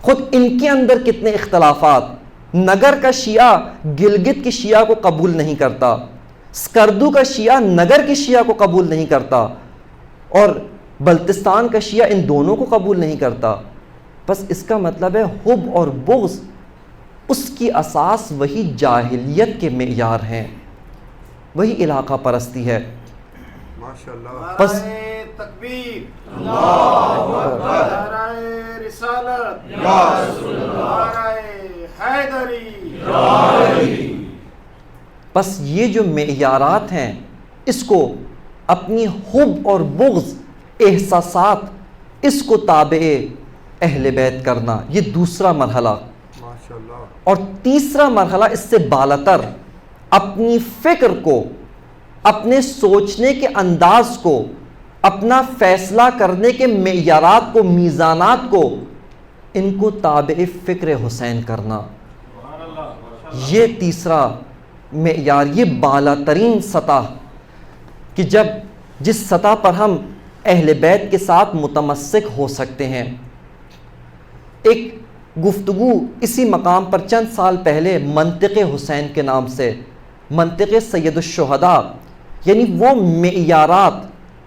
خود ان کے اندر کتنے اختلافات. نگر کا شیعہ گلگت کی شیعہ کو قبول نہیں کرتا، سکردو کا شیعہ نگر کی شیعہ کو قبول نہیں کرتا، اور بلتستان کا شیعہ ان دونوں کو قبول نہیں کرتا. بس اس کا مطلب ہے حب اور بغض اس کی اساس وہی جاہلیت کے معیار ہیں، وہی علاقہ پرستی ہے. ماشاءاللہ. بس نعرہ تکبیر، اللہ اکبر، نعرہ رسالت، یا رسول اللہ، نعرہ حیدری. بس یہ جو معیارات ہیں اس کو اپنی حب اور بغض احساسات اس کو تابع اہل بیت کرنا، یہ دوسرا مرحلہ. ماشاءاللہ. اور تیسرا مرحلہ اس سے بالاتر، اپنی فکر کو، اپنے سوچنے کے انداز کو، اپنا فیصلہ کرنے کے معیارات کو، میزانات کو، ان کو تابع فکر حسین کرنا. یہ تیسرا معیار، یہ بالاترین سطح کہ جس سطح پر ہم اہل بیت کے ساتھ متمسک ہو سکتے ہیں. ایک گفتگو اسی مقام پر چند سال پہلے منطق حسین کے نام سے، منطق سید الشہداء، یعنی وہ معیارات،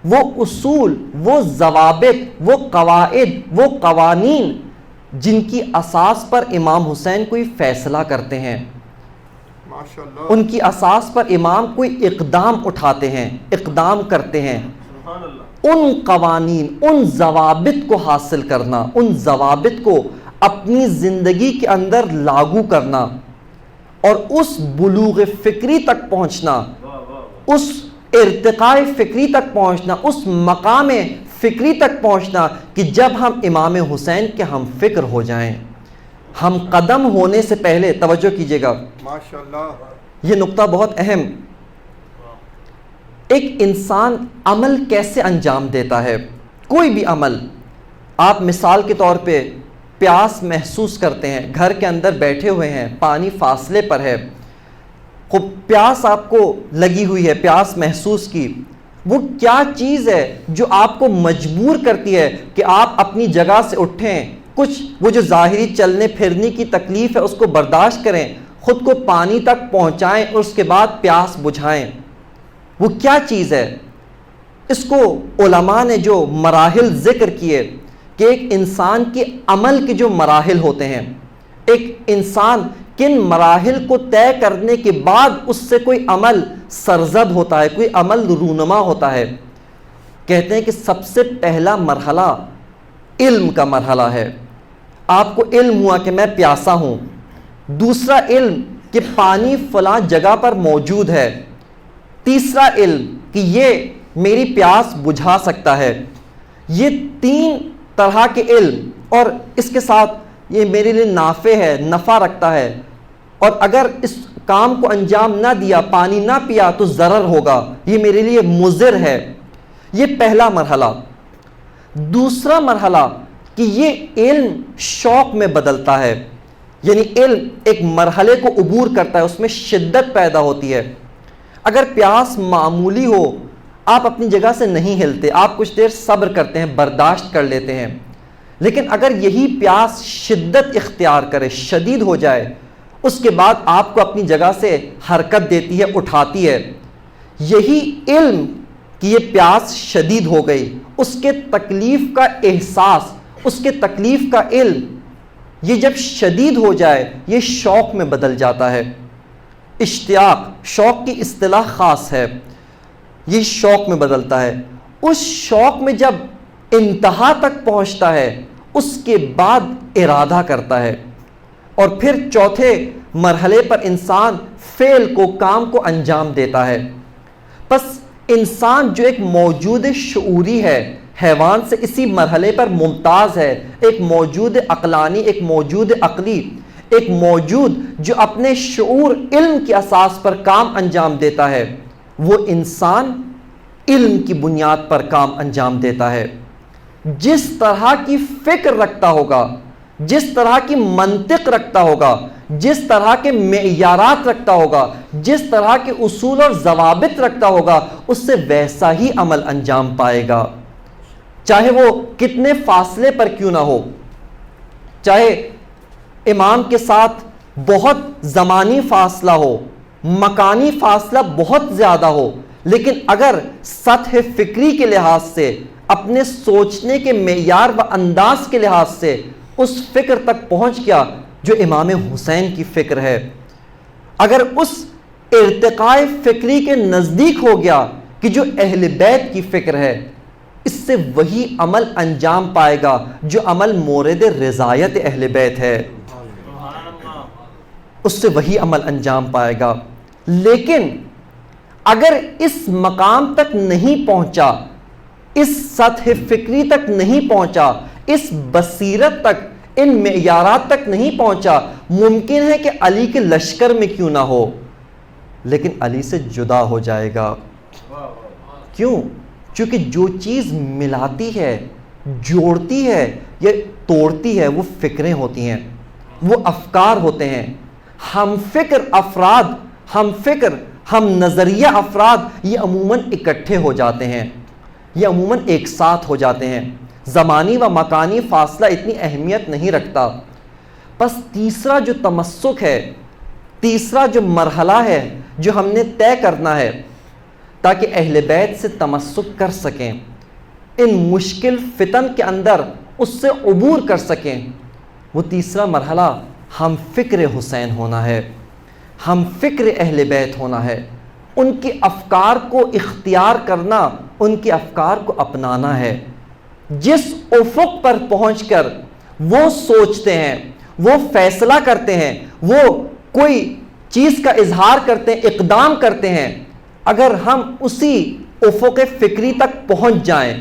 وہ اصول، وہ ضوابط، وہ قواعد، وہ قوانین جن کی اساس پر امام حسین کوئی فیصلہ کرتے ہیں، ماشاءاللہ. ان کی اساس پر امام کوئی اقدام اٹھاتے ہیں، اقدام کرتے ہیں. سبحان اللہ. ان قوانین، ان ضوابط کو حاصل کرنا، ان ضوابط کو اپنی زندگی کے اندر لاگو کرنا، اور اس بلوغ فکری تک پہنچنا، اس ارتقاء فکری تک پہنچنا، اس مقام فکری تک پہنچنا کہ جب ہم امام حسین کے ہم فکر ہو جائیں، ہم قدم ہونے سے پہلے. توجہ کیجیے گا، ماشاءاللہ. یہ نقطہ بہت اہم. ایک انسان عمل کیسے انجام دیتا ہے؟ کوئی بھی عمل. آپ مثال کے طور پہ پیاس محسوس کرتے ہیں، گھر کے اندر بیٹھے ہوئے ہیں، پانی فاصلے پر ہے، خوب پیاس آپ کو لگی ہوئی ہے، پیاس محسوس کی. وہ کیا چیز ہے جو آپ کو مجبور کرتی ہے کہ آپ اپنی جگہ سے اٹھیں، کچھ وہ جو ظاہری چلنے پھرنے کی تکلیف ہے اس کو برداشت کریں، خود کو پانی تک پہنچائیں اور اس کے بعد پیاس بجھائیں؟ وہ کیا چیز ہے؟ اس کو علماء نے جو مراحل ذکر کیے کہ ایک انسان کے عمل کے جو مراحل ہوتے ہیں، ایک انسان کن مراحل کو طے کرنے کے بعد اس سے کوئی عمل سرزد ہوتا ہے، کوئی عمل رونما ہوتا ہے. کہتے ہیں کہ سب سے پہلا مرحلہ علم کا مرحلہ ہے. آپ کو علم ہوا کہ میں پیاسا ہوں. دوسرا علم کہ پانی فلاں جگہ پر موجود ہے. تیسرا علم کہ یہ میری پیاس بجھا سکتا ہے. یہ 3 طرح کے علم، اور اس کے ساتھ یہ میرے لیے نافع ہے، نفع رکھتا ہے، اور اگر اس کام کو انجام نہ دیا، پانی نہ پیا تو ضرر ہوگا، یہ میرے لیے مضر ہے. یہ پہلا مرحلہ. دوسرا مرحلہ کہ یہ علم شوق میں بدلتا ہے، یعنی علم ایک مرحلے کو عبور کرتا ہے، اس میں شدت پیدا ہوتی ہے. اگر پیاس معمولی ہو، آپ اپنی جگہ سے نہیں ہلتے، آپ کچھ دیر صبر کرتے ہیں، برداشت کر لیتے ہیں. لیکن اگر یہی پیاس شدت اختیار کرے، شدید ہو جائے، اس کے بعد آپ کو اپنی جگہ سے حرکت دیتی ہے، اٹھاتی ہے. یہی علم کہ یہ پیاس شدید ہو گئی، اس کے تکلیف کا احساس، اس کے تکلیف کا علم، یہ جب شدید ہو جائے یہ شوق میں بدل جاتا ہے. اشتیاق، شوق کی اصطلاح خاص ہے، یہ شوق میں بدلتا ہے. اس شوق میں جب انتہا تک پہنچتا ہے اس کے بعد ارادہ کرتا ہے، اور پھر چوتھے مرحلے پر انسان فعل کو، کام کو انجام دیتا ہے. بس انسان جو ایک موجود شعوری ہے، حیوان سے اسی مرحلے پر ممتاز ہے، ایک موجود عقلانی، ایک موجود عقلی، ایک موجود جو اپنے شعور علم کی اساس پر کام انجام دیتا ہے، وہ انسان علم کی بنیاد پر کام انجام دیتا ہے۔ جس طرح کی فکر رکھتا ہوگا، جس طرح کی منطق رکھتا ہوگا، جس طرح کے معیارات رکھتا ہوگا، جس طرح کے اصول اور ضوابط رکھتا ہوگا، اس سے ویسا ہی عمل انجام پائے گا، چاہے وہ کتنے فاصلے پر کیوں نہ ہو، چاہے امام کے ساتھ بہت زمانی فاصلہ ہو، مکانی فاصلہ بہت زیادہ ہو، لیکن اگر سطح فکری کے لحاظ سے، اپنے سوچنے کے معیار و انداز کے لحاظ سے اس فکر تک پہنچ گیا جو امام حسین کی فکر ہے، اگر اس ارتقاء فکری کے نزدیک ہو گیا کہ جو اہل بیت کی فکر ہے، اس سے وہی عمل انجام پائے گا جو عمل مورد رضایت اہل بیت ہے، اس سے وہی عمل انجام پائے گا۔ لیکن اگر اس مقام تک نہیں پہنچا، اس سطح فکری تک نہیں پہنچا، اس بصیرت تک، ان معیارات تک نہیں پہنچا، ممکن ہے کہ علی کے لشکر میں کیوں نہ ہو، لیکن علی سے جدا ہو جائے گا۔ کیوں؟ چونکہ جو چیز ملاتی ہے، جوڑتی ہے یا توڑتی ہے، وہ فکریں ہوتی ہیں، وہ افکار ہوتے ہیں۔ ہم فکر افراد، ہم نظریہ افراد یہ عموماً اکٹھے ہو جاتے ہیں، یہ عموماً ایک ساتھ ہو جاتے ہیں، زمانی و مکانی فاصلہ اتنی اہمیت نہیں رکھتا۔ بس تیسرا جو تمسک ہے، تیسرا جو مرحلہ ہے جو ہم نے طے کرنا ہے تاکہ اہل بیت سے تمسک کر سکیں، ان مشکل فتن کے اندر اس سے عبور کر سکیں، وہ تیسرا مرحلہ ہم فکر حسین ہونا ہے، ہم فکر اہل بیت ہونا ہے، ان کے افکار کو اختیار کرنا، ان کے افکار کو اپنانا ہے۔ جس افق پر پہنچ کر وہ سوچتے ہیں، وہ فیصلہ کرتے ہیں، وہ کوئی چیز کا اظہار کرتے ہیں، اقدام کرتے ہیں، اگر ہم اسی افق فکری تک پہنچ جائیں،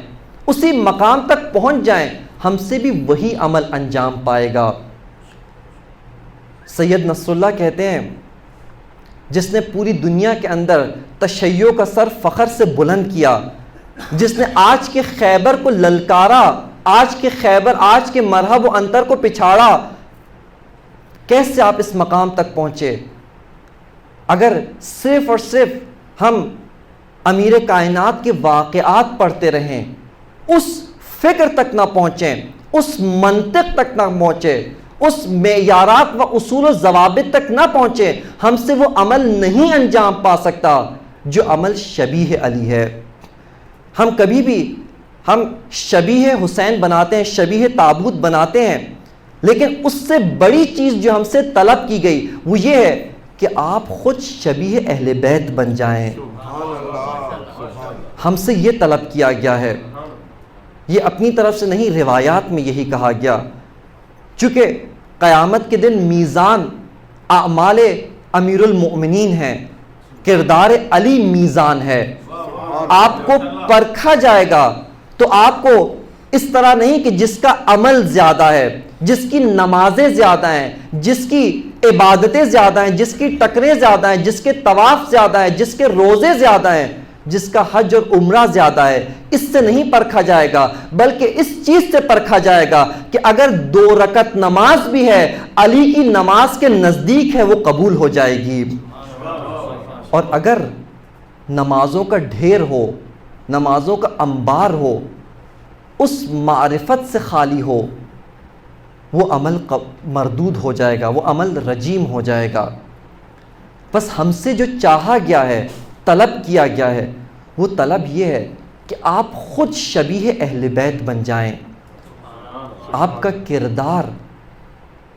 اسی مقام تک پہنچ جائیں، ہم سے بھی وہی عمل انجام پائے گا۔ سید نصر اللہ کہتے ہیں، جس نے پوری دنیا کے اندر تشیع کا سر فخر سے بلند کیا، جس نے آج کے خیبر کو للکارا، آج کے خیبر، آج کے مرحب و انتر کو پچھاڑا، کیسے آپ اس مقام تک پہنچے؟ اگر صرف اور صرف ہم امیر کائنات کے واقعات پڑھتے رہیں، اس فکر تک نہ پہنچیں، اس منطق تک نہ پہنچیں، اس معیارات و اصول و ضوابط تک نہ پہنچے، ہم سے وہ عمل نہیں انجام پا سکتا جو عمل شبیہ علی ہے۔ ہم کبھی بھی ہم شبیہ حسین بناتے ہیں، شبیہ تابوت بناتے ہیں، لیکن اس سے بڑی چیز جو ہم سے طلب کی گئی وہ یہ ہے کہ آپ خود شبیہ اہل بیت بن جائیں۔ ہم سے یہ طلب کیا گیا ہے، یہ اپنی طرف سے نہیں، روایات میں یہی کہا گیا۔ چونکہ قیامت کے دن میزان اعمال امیر المؤمنین ہے، کردار علی میزان ہے، آپ کو پرکھا جائے گا، تو آپ کو اس طرح نہیں کہ جس کا عمل زیادہ ہے، جس کی نمازیں زیادہ ہیں، جس کی عبادتیں زیادہ ہیں، جس کی ٹکریں زیادہ ہیں، جس کے طواف زیادہ ہیں، جس کے روزے زیادہ ہیں، جس کا حج اور عمرہ زیادہ ہے، اس سے نہیں پرکھا جائے گا، بلکہ اس چیز سے پرکھا جائے گا کہ اگر 2 رکعت نماز بھی ہے، علی کی نماز کے نزدیک ہے، وہ قبول ہو جائے گی۔ اور اگر نمازوں کا ڈھیر ہو، نمازوں کا انبار ہو، اس معرفت سے خالی ہو، وہ عمل مردود ہو جائے گا، وہ عمل رجیم ہو جائے گا۔ بس ہم سے جو چاہا گیا ہے، طلب کیا گیا ہے، وہ طلب یہ ہے کہ آپ خود شبیہ اہل بیت بن جائیں، آپ کا کردار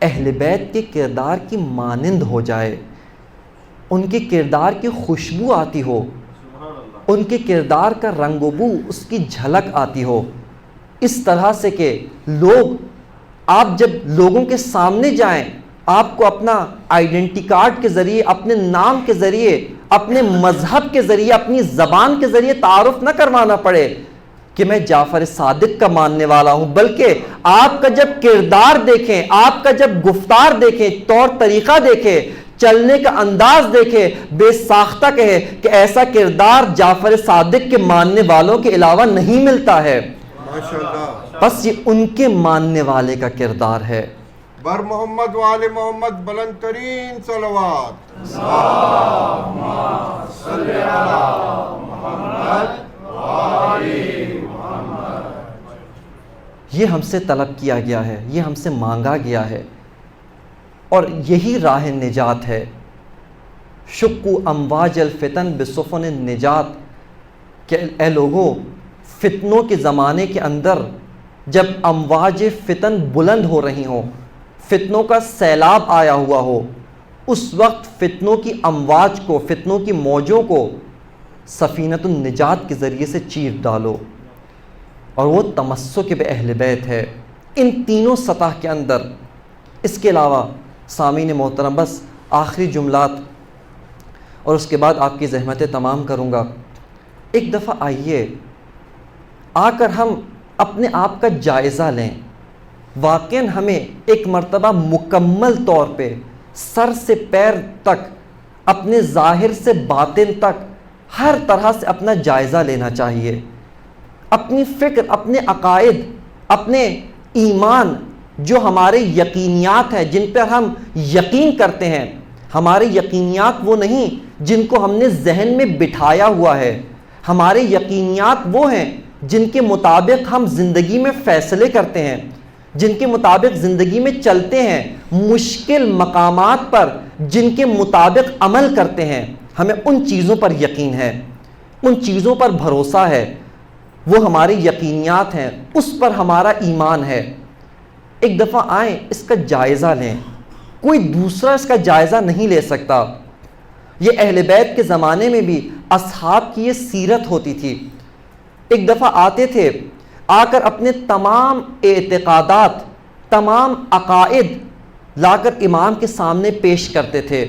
اہل بیت کے کردار کی مانند ہو جائے، ان کے کردار کی خوشبو آتی ہو، ان کے کردار کا رنگ و بو، اس کی جھلک آتی ہو، اس طرح سے کہ لوگ، آپ جب لوگوں کے سامنے جائیں، آپ کو اپنا آئیڈینٹی کارڈ کے ذریعے، اپنے نام کے ذریعے، اپنے مذہب کے ذریعے، اپنی زبان کے ذریعے تعارف نہ کروانا پڑے کہ میں جعفر صادق کا ماننے والا ہوں، بلکہ آپ کا جب کردار دیکھیں، آپ کا جب گفتار دیکھیں، طور طریقہ دیکھیں، چلنے کا انداز دیکھیں، بے ساختہ کہے کہ ایسا کردار جعفر صادق کے ماننے والوں کے علاوہ نہیں ملتا ہے، ماشاءاللہ۔ بس یہ ان کے ماننے والے کا کردار ہے۔ بر محمد وآل محمد بلند ترین صلوات۔ یہ ہم سے طلب کیا گیا ہے، یہ ہم سے مانگا گیا ہے، اور یہی راہ نجات ہے۔ شقوا امواج الفتن بسفن النجات، کہ اے لوگوں، فتنوں کے زمانے کے اندر جب امواج فتن بلند ہو رہی ہوں، فتنوں کا سیلاب آیا ہوا ہو، اس وقت فتنوں کی امواج کو، فتنوں کی موجوں کو سفینۃ النجات کے ذریعے سے چیر ڈالو، اور وہ تمسک باہل بیت ہے ان تینوں سطح کے اندر۔ اس کے علاوہ سامعین محترم، بس آخری جملات اور اس کے بعد آپ کی زحمتیں تمام کروں گا۔ ایک دفعہ آئیے، آ کر ہم اپنے آپ کا جائزہ لیں، واقعاً ہمیں ایک مرتبہ مکمل طور پہ سر سے پیر تک، اپنے ظاہر سے باطن تک، ہر طرح سے اپنا جائزہ لینا چاہیے۔ اپنی فکر، اپنے عقائد، اپنے ایمان، جو ہمارے یقینیات ہیں، جن پر ہم یقین کرتے ہیں، ہمارے یقینیات وہ نہیں جن کو ہم نے ذہن میں بٹھایا ہوا ہے، ہمارے یقینیات وہ ہیں جن کے مطابق ہم زندگی میں فیصلے کرتے ہیں، جن کے مطابق زندگی میں چلتے ہیں، مشکل مقامات پر جن کے مطابق عمل کرتے ہیں۔ ہمیں ان چیزوں پر یقین ہے، ان چیزوں پر بھروسہ ہے، وہ ہماری یقینیات ہیں، اس پر ہمارا ایمان ہے۔ ایک دفعہ آئیں، اس کا جائزہ لیں، کوئی دوسرا اس کا جائزہ نہیں لے سکتا۔ یہ اہل بیت کے زمانے میں بھی اصحاب کی یہ سیرت ہوتی تھی۔ ایک دفعہ آتے تھے، آ کر اپنے تمام اعتقادات، تمام عقائد لا کر امام کے سامنے پیش کرتے تھے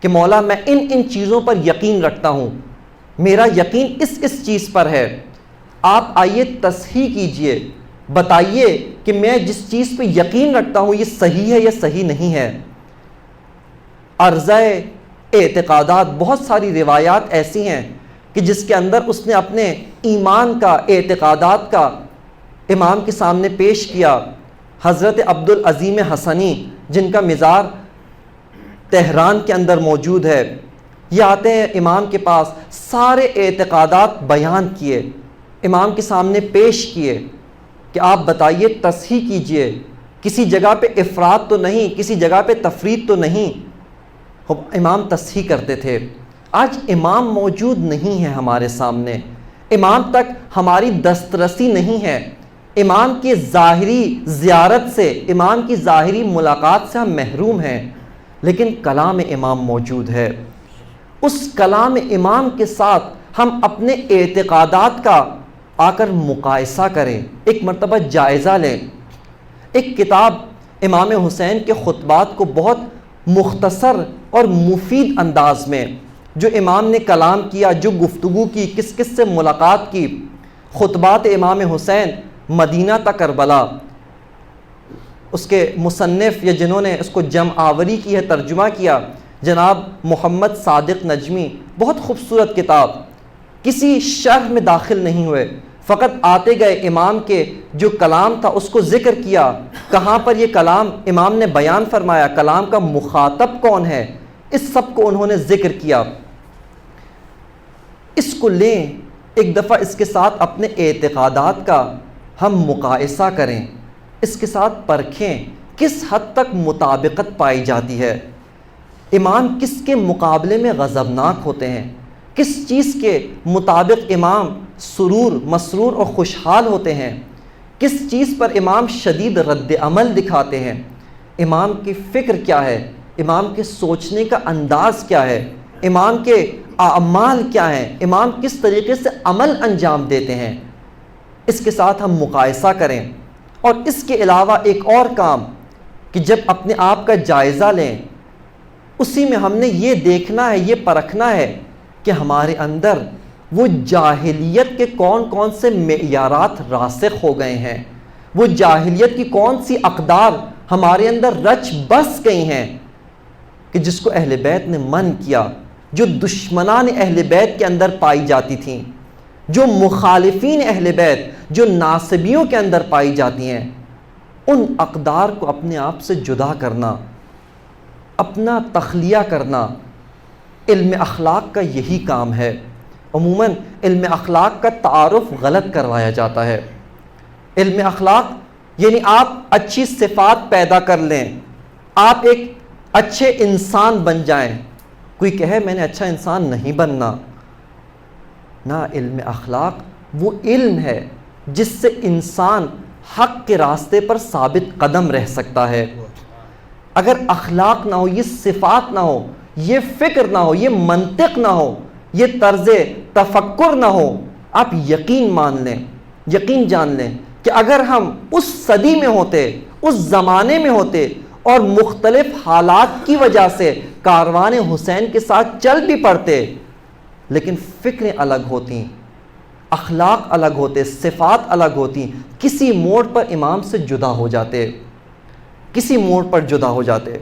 کہ مولا میں ان چیزوں پر یقین رکھتا ہوں، میرا یقین اس چیز پر ہے، آپ آئیے تصحیح کیجئے، بتائیے کہ میں جس چیز پہ یقین رکھتا ہوں یہ صحیح ہے یا صحیح نہیں ہے۔ عرضہ اعتقادات، بہت ساری روایات ایسی ہیں کہ جس کے اندر اس نے اپنے ایمان کا، اعتقادات کا امام کے سامنے پیش کیا۔ حضرت عبدالعظیم حسنی، جن کا مزار تہران کے اندر موجود ہے، یہ آتے ہیں امام کے پاس، سارے اعتقادات بیان کیے، امام کے سامنے پیش کیے کہ آپ بتائیے، تصحیح کیجئے، کسی جگہ پہ افراط تو نہیں، کسی جگہ پہ تفریط تو نہیں۔ امام تصحیح کرتے تھے۔ آج امام موجود نہیں ہے ہمارے سامنے، امام تک ہماری دسترسی نہیں ہے، امام کی ظاہری زیارت سے، امام کی ظاہری ملاقات سے ہم محروم ہیں، لیکن کلام امام موجود ہے۔ اس کلام امام کے ساتھ ہم اپنے اعتقادات کا آ کر مقایسہ کریں، ایک مرتبہ جائزہ لیں۔ ایک کتاب امام حسین کے خطبات کو بہت مختصر اور مفید انداز میں، جو امام نے کلام کیا، جو گفتگو کی، کس کس سے ملاقات کی، خطبات امام حسین مدینہ تا کربلا، اس کے مصنف یا جنہوں نے اس کو جمع آوری کی ہے، ترجمہ کیا، جناب محمد صادق نجمی، بہت خوبصورت کتاب، کسی شرح میں داخل نہیں ہوئے، فقط آتے گئے امام کے جو کلام تھا اس کو ذکر کیا، کہاں پر یہ کلام امام نے بیان فرمایا، کلام کا مخاطب کون ہے، اس سب کو انہوں نے ذکر کیا۔ اس کو لیں، ایک دفعہ اس کے ساتھ اپنے اعتقادات کا ہم مقایسہ کریں، اس کے ساتھ پرکھیں کس حد تک مطابقت پائی جاتی ہے، امام کس کے مقابلے میں غضبناک ہوتے ہیں، کس چیز کے مطابق امام سرور، مسرور اور خوشحال ہوتے ہیں، کس چیز پر امام شدید رد عمل دکھاتے ہیں، امام کی فکر کیا ہے، امام کے سوچنے کا انداز کیا ہے، امام کے اعمال کیا ہیں، امام کس طریقے سے عمل انجام دیتے ہیں، اس کے ساتھ ہم مقایسہ کریں۔ اور اس کے علاوہ ایک اور کام کہ جب اپنے آپ کا جائزہ لیں، اسی میں ہم نے یہ دیکھنا ہے، یہ پرکھنا ہے کہ ہمارے اندر وہ جاہلیت کے کون کون سے معیارات راسخ ہو گئے ہیں، وہ جاہلیت کی کون سی اقدار ہمارے اندر رچ بس گئی ہیں کہ جس کو اہل بیت نے من کیا، جو دشمنان اہل بیت کے اندر پائی جاتی تھیں، جو مخالفین اہل بیت، جو ناصبیوں کے اندر پائی جاتی ہیں، ان اقدار کو اپنے آپ سے جدا کرنا، اپنا تخلیہ کرنا، علم اخلاق کا یہی کام ہے۔ عموماً علم اخلاق کا تعارف غلط کروایا جاتا ہے۔ علم اخلاق یعنی آپ اچھی صفات پیدا کر لیں، آپ ایک اچھے انسان بن جائیں۔ کوئی کہے میں نے اچھا انسان نہیں بننا، نہ، علم اخلاق وہ علم ہے جس سے انسان حق کے راستے پر ثابت قدم رہ سکتا ہے۔ اگر اخلاق نہ ہو، یہ صفات نہ ہو، یہ فکر نہ ہو، یہ منطق نہ ہو، یہ طرز تفکر نہ ہو، آپ یقین مان لیں، یقین جان لیں کہ اگر ہم اس صدی میں ہوتے، اس زمانے میں ہوتے اور مختلف حالات کی وجہ سے کاروان حسین کے ساتھ چل بھی پڑتے، لیکن فکریں الگ ہوتی، اخلاق الگ ہوتے، صفات الگ ہوتی، کسی موڑ پر امام سے جدا ہو جاتے، کسی موڑ پر جدا ہو جاتے۔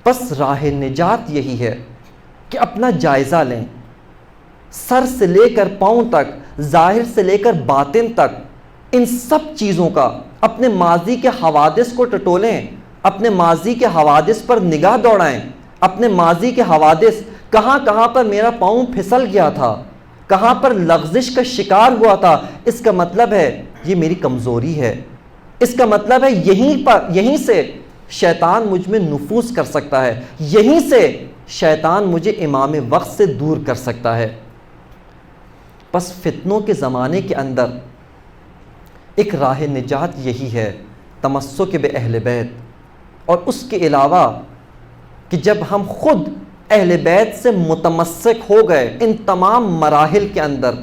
بس راہ نجات یہی ہے کہ اپنا جائزہ لیں، سر سے لے کر پاؤں تک، ظاہر سے لے کر باطن تک، ان سب چیزوں کا، اپنے ماضی کے حوادث کو ٹٹولیں، اپنے ماضی کے حوادث پر نگاہ دوڑائیں، اپنے ماضی کے حوادث، کہاں کہاں پر میرا پاؤں پھسل گیا تھا، کہاں پر لغزش کا شکار ہوا تھا، اس کا مطلب ہے یہ میری کمزوری ہے، اس کا مطلب ہے یہیں سے شیطان مجھ میں نفوذ کر سکتا ہے، یہیں سے شیطان مجھے امام وقت سے دور کر سکتا ہے۔ پس فتنوں کے زمانے کے اندر ایک راہ نجات یہی ہے، تمسک باہل بیت، اور اس کے علاوہ کہ جب ہم خود اہل بیت سے متمسک ہو گئے ان تمام مراحل کے اندر،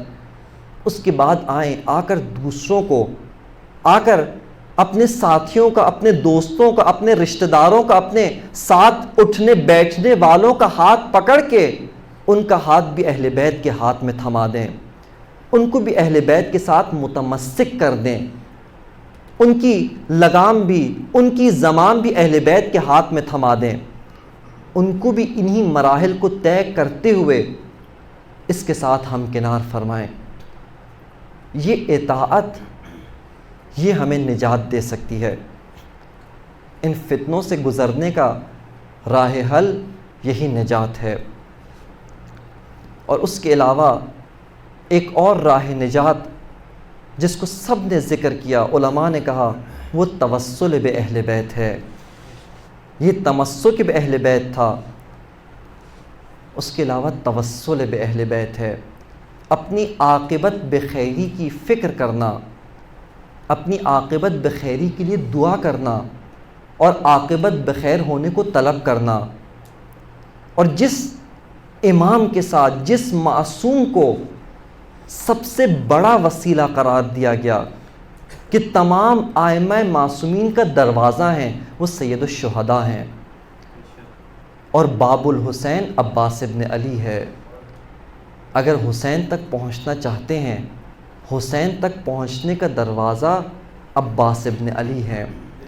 اس کے بعد آ کر دوسروں کو، آ کر اپنے ساتھیوں کا، اپنے دوستوں کا، اپنے رشتہ داروں کا، اپنے ساتھ اٹھنے بیٹھنے والوں کا ہاتھ پکڑ کے ان کا ہاتھ بھی اہل بیت کے ہاتھ میں تھما دیں، ان کو بھی اہل بیت کے ساتھ متمسک کر دیں، ان کی لگام بھی، ان کی زمام بھی اہل بیت کے ہاتھ میں تھما دیں، ان کو بھی انہی مراحل کو طے کرتے ہوئے اس کے ساتھ ہمکنار فرمائیں۔ یہ اطاعت، یہ ہمیں نجات دے سکتی ہے۔ ان فتنوں سے گزرنے کا راہ حل یہی نجات ہے۔ اور اس کے علاوہ ایک اور راہ نجات جس کو سب نے ذکر کیا، علماء نے کہا، وہ توسل باہل بیت ہے۔ یہ تمسک باہل بیت تھا، اس کے علاوہ توسل باہل بیت ہے۔ اپنی عاقبت بخیری کی فکر کرنا، اپنی عاقبت بخیری کے لیے دعا کرنا اور عاقبت بخیر ہونے کو طلب کرنا، اور جس امام کے ساتھ، جس معصوم کو سب سے بڑا وسیلہ قرار دیا گیا کہ تمام ائمہ معصومین کا دروازہ ہیں، وہ سید الشہداء ہیں، اور باب الحسین عباس ابن علی ہے۔ اگر حسین تک پہنچنا چاہتے ہیں، حسین تک پہنچنے کا دروازہ عباس ابن علی ہے۔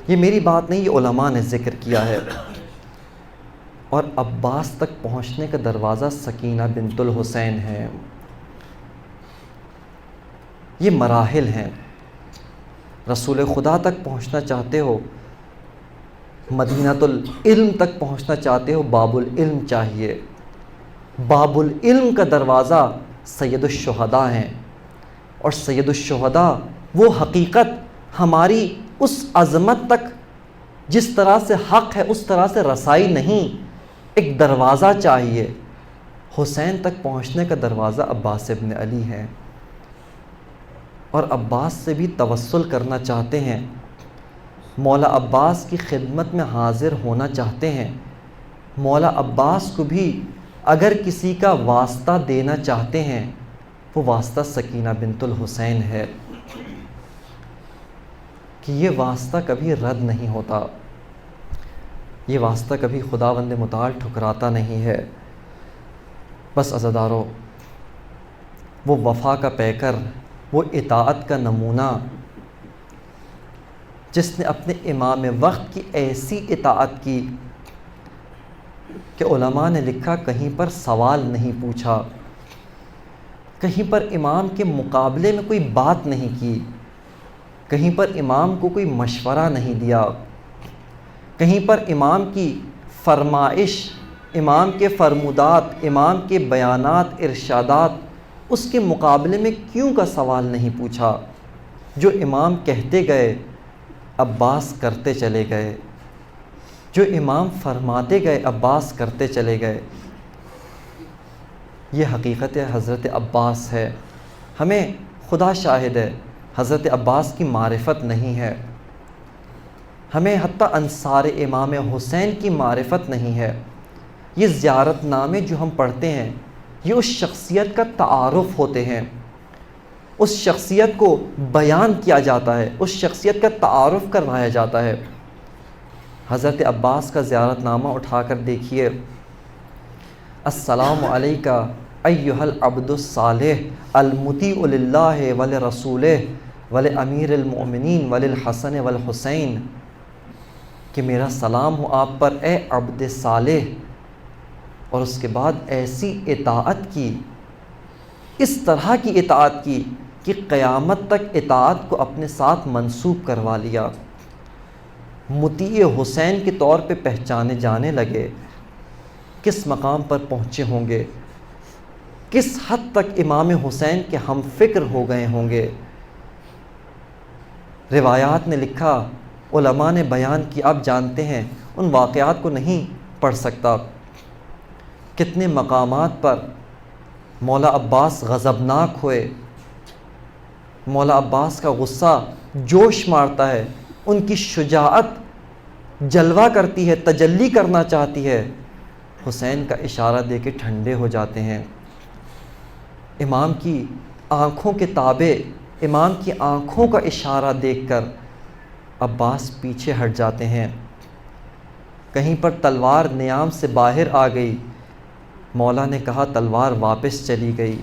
یہ میری بات نہیں، یہ علماء نے ذکر کیا ہے۔ اور عباس تک پہنچنے کا دروازہ سکینہ بنت الحسین ہے۔ یہ مراحل ہیں۔ رسول خدا تک پہنچنا چاہتے ہو، مدینۃ العلم تک پہنچنا چاہتے ہو، باب العلم چاہیے۔ باب العلم کا دروازہ سید الشہداء ہیں، اور سید الشہداء وہ حقیقت ہماری اس عظمت تک جس طرح سے حق ہے اس طرح سے رسائی نہیں، ایک دروازہ چاہیے۔ حسین تک پہنچنے کا دروازہ عباس ابن علی ہے، اور عباس سے بھی توسل کرنا چاہتے ہیں، مولا عباس کی خدمت میں حاضر ہونا چاہتے ہیں، مولا عباس کو بھی اگر کسی کا واسطہ دینا چاہتے ہیں، وہ واسطہ سکینہ بنت الحسین ہے، کہ یہ واسطہ کبھی رد نہیں ہوتا، یہ واسطہ کبھی خداوند متعال ٹھکراتا نہیں ہے۔ بس عزادارو، وہ وفا کا پیکر، وہ اطاعت کا نمونہ، جس نے اپنے امام وقت کی ایسی اطاعت کی کہ علماء نے لکھا کہیں پر سوال نہیں پوچھا، کہیں پر امام کے مقابلے میں کوئی بات نہیں کی، کہیں پر امام کو کوئی مشورہ نہیں دیا، کہیں پر امام کی فرمائش، امام کے فرمودات، امام کے بیانات، ارشادات، اس کے مقابلے میں کیوں کا سوال نہیں پوچھا۔ جو امام کہتے گئے عباس کرتے چلے گئے، جو امام فرماتے گئے عباس کرتے چلے گئے۔ یہ حقیقت حضرت عباس ہے۔ ہمیں خدا شاہد ہے حضرت عباس کی معرفت نہیں ہے، ہمیں حتیٰ انصار امام حسین کی معرفت نہیں ہے۔ یہ زیارت نامے جو ہم پڑھتے ہیں یہ اس شخصیت کا تعارف ہوتے ہیں، اس شخصیت کو بیان کیا جاتا ہے، اس شخصیت کا تعارف کروایا جاتا ہے۔ حضرت عباس کا زیارت نامہ اٹھا کر دیکھیے، السلام علیکہ ایہا العبد الصالح المطیع للہ ولرسولہ ولامیر المؤمنین وللحسن والحسین، کہ میرا سلام ہو آپ پر اے عبد صالح، اور اس کے بعد ایسی اطاعت کی، اس طرح کی اطاعت کی کہ قیامت تک اطاعت کو اپنے ساتھ منسوب کروا لیا، مطیع حسین کے طور پہ پہچانے جانے لگے۔ کس مقام پر پہنچے ہوں گے، کس حد تک امام حسین کے ہم فکر ہو گئے ہوں گے۔ روایات نے لکھا، علماء نے بیان کی، آپ جانتے ہیں، ان واقعات کو نہیں پڑھ سکتا۔ کتنے مقامات پر مولا عباس غضبناک ہوئے، مولا عباس کا غصہ جوش مارتا ہے، ان کی شجاعت جلوہ کرتی ہے، تجلی کرنا چاہتی ہے، حسین کا اشارہ دے کے ٹھنڈے ہو جاتے ہیں۔ امام کی آنکھوں کے تابع، امام کی آنکھوں کا اشارہ دیکھ کر عباس پیچھے ہٹ جاتے ہیں۔ کہیں پر تلوار نیام سے باہر آ گئی، مولا نے کہا تلوار واپس چلی گئی۔